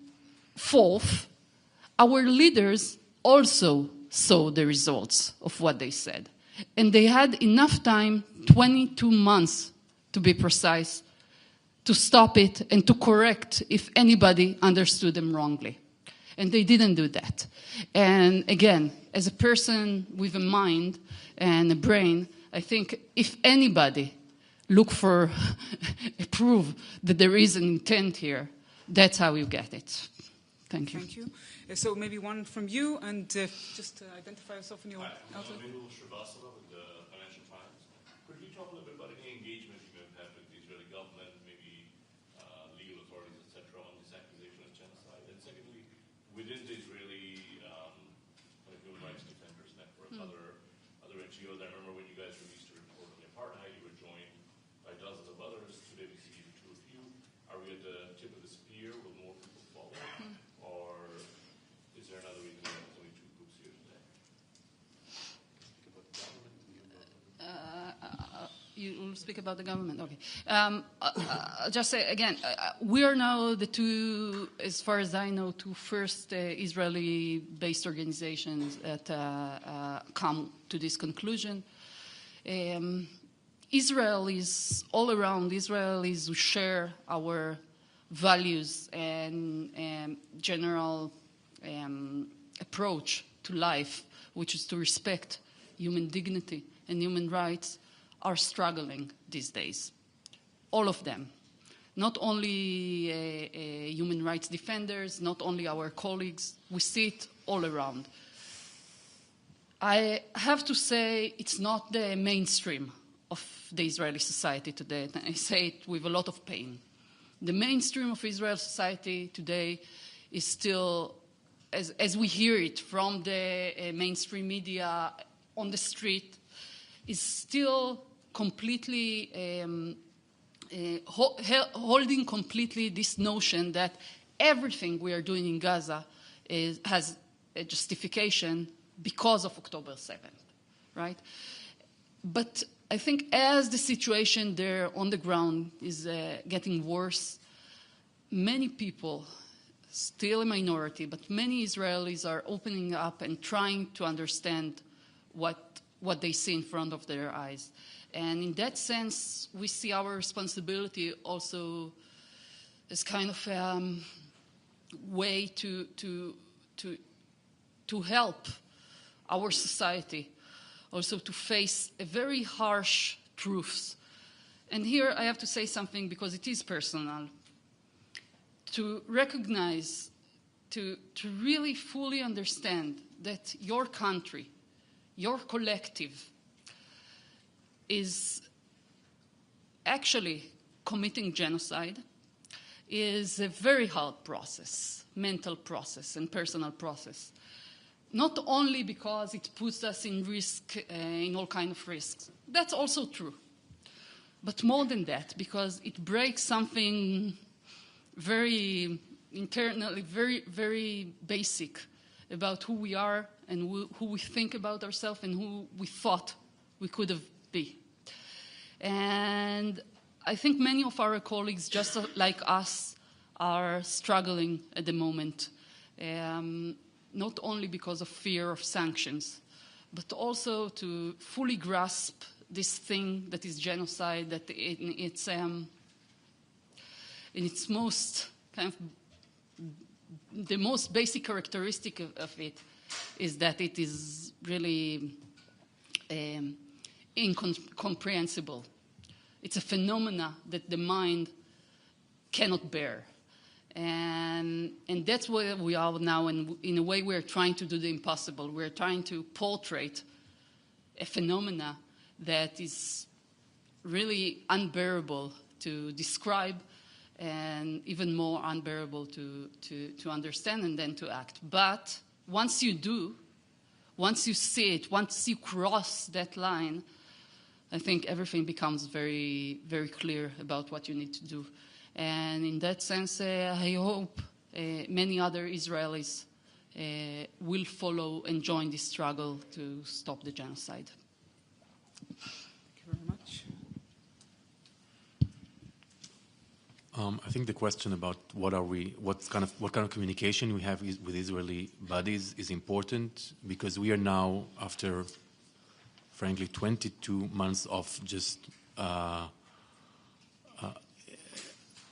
fourth, our leaders also saw the results of what they said. And they had enough time, 22 months to be precise, to stop it and to correct if anybody understood them wrongly. And they didn't do that. And again, as a person with a mind and a brain, I think if anybody look for a proof that there is an intent here, that's how you get it. Thank you. Thank you. So maybe one from you, and just identify yourself in your outlet. Shrivastava with the Financial Times. Could you talk a little bit about any engagement you may have had with the Israeli government, maybe legal authorities, etc., on this accusation of genocide? And secondly, within the Israeli human rights defenders network, other NGOs, I remember when you guys released a report on the apartheid, you were joined by dozens of others. Today we see two of you. Are we at the tip of the spear? Will more people follow? Or is there another reason why there's only two groups here today? You will speak about the government? Okay. I'll just say again, we are now the two, as far as I know, two first Israeli-based organizations that come to this conclusion. Israelis, all around Israelis who share our values and general approach to life, which is to respect human dignity and human rights, are struggling these days. All of them. Not only human rights defenders, not only our colleagues, we see it all around. I have to say it's not the mainstream of the Israeli society today. I say it with a lot of pain. The mainstream of Israel society today is still, as we hear it from the mainstream media on the street, is still completely holding completely this notion that everything we are doing in Gaza has a justification because of October 7th, right? But I think as the situation there on the ground is getting worse, many people, still a minority, but many Israelis are opening up and trying to understand what they see in front of their eyes. And in that sense, we see our responsibility also as kind of a way to help our society also to face a very harsh truths. And here I have to say something because it is personal. To recognize, to really fully understand that your country, your collective, is actually committing genocide is a very hard process, mental process and personal process. Not only because it puts us in risk, in all kinds of risks. That's also true. But more than that, because it breaks something very internally, very, very basic about who we are and who we think about ourselves and who we thought we could have been. And I think many of our colleagues, just like us, are struggling at the moment, not only because of fear of sanctions, but also to fully grasp this thing that is genocide, that in its most kind of the most basic characteristic of it is that it is really incomprehensible. It's a phenomena that the mind cannot bear. And that's where we are now, and in a way we're trying to do the impossible. We're trying to portray a phenomena that is really unbearable to describe and even more unbearable to understand and then to act. But once you do, once you see it, once you cross that line, I think everything becomes very, very clear about what you need to do. And in that sense, I hope many other Israelis will follow and join this struggle to stop the genocide. Thank you very much. I think the question about what kind of communication we have with Israeli bodies is important, because we are now, after, frankly, 22 months of just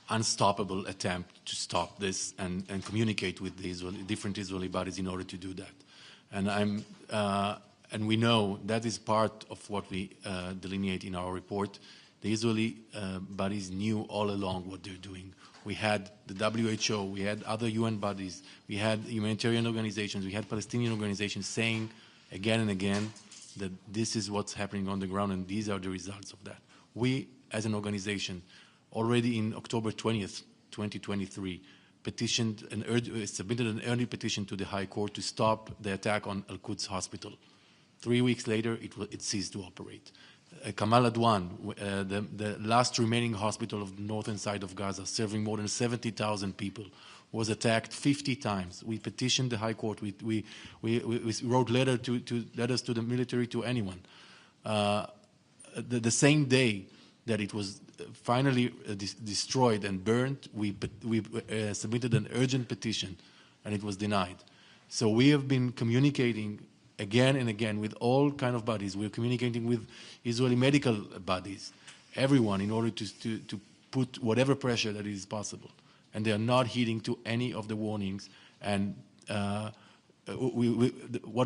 unstoppable attempt to stop this and communicate with the different Israeli bodies in order to do that. And we know that is part of what we delineate in our report. The Israeli bodies knew all along what they're doing. We had the WHO, we had other UN bodies, we had humanitarian organizations, we had Palestinian organizations saying again and again that this is what's happening on the ground and these are the results of that. We, as an organization, already in October 20th, 2023, submitted an early petition to the High Court to stop the attack on Al-Quds Hospital. 3 weeks later, it ceased to operate. Kamal Adwan, the last remaining hospital of the northern side of Gaza, serving more than 70,000 people, was attacked 50 times. We petitioned the High Court. We wrote letters to the military, to anyone. The same day that it was finally destroyed and burned, we submitted an urgent petition, and it was denied. So we have been communicating again and again with all kind of bodies. We're communicating with Israeli medical bodies, everyone, in order to put whatever pressure that is possible. And they are not heeding to any of the warnings. And what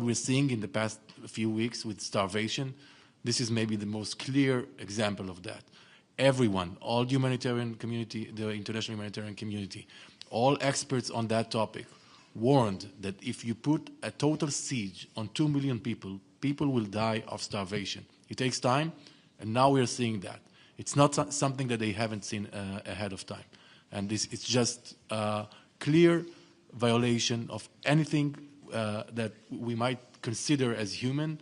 we're seeing in the past few weeks with starvation, this is maybe the most clear example of that. Everyone, all the humanitarian community, the international humanitarian community, all experts on that topic, warned that if you put a total siege on 2 million people, people will die of starvation. It takes time, and now we are seeing that. It's not something that they haven't seen ahead of time. And it's just a clear violation of anything that we might consider as human,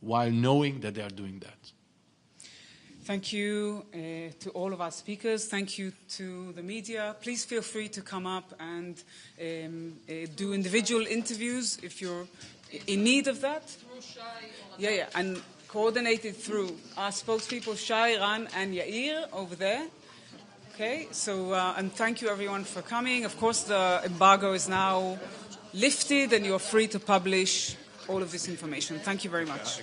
while knowing that they are doing that. Thank you to all of our speakers. Thank you to the media. Please feel free to come up and do individual interviews if you're in need of that. Yeah, and coordinated through our spokespeople, Shai, Ran, and Yair over there. Okay, so, and thank you everyone for coming. Of course, the embargo is now lifted and you're free to publish all of this information. Thank you very much.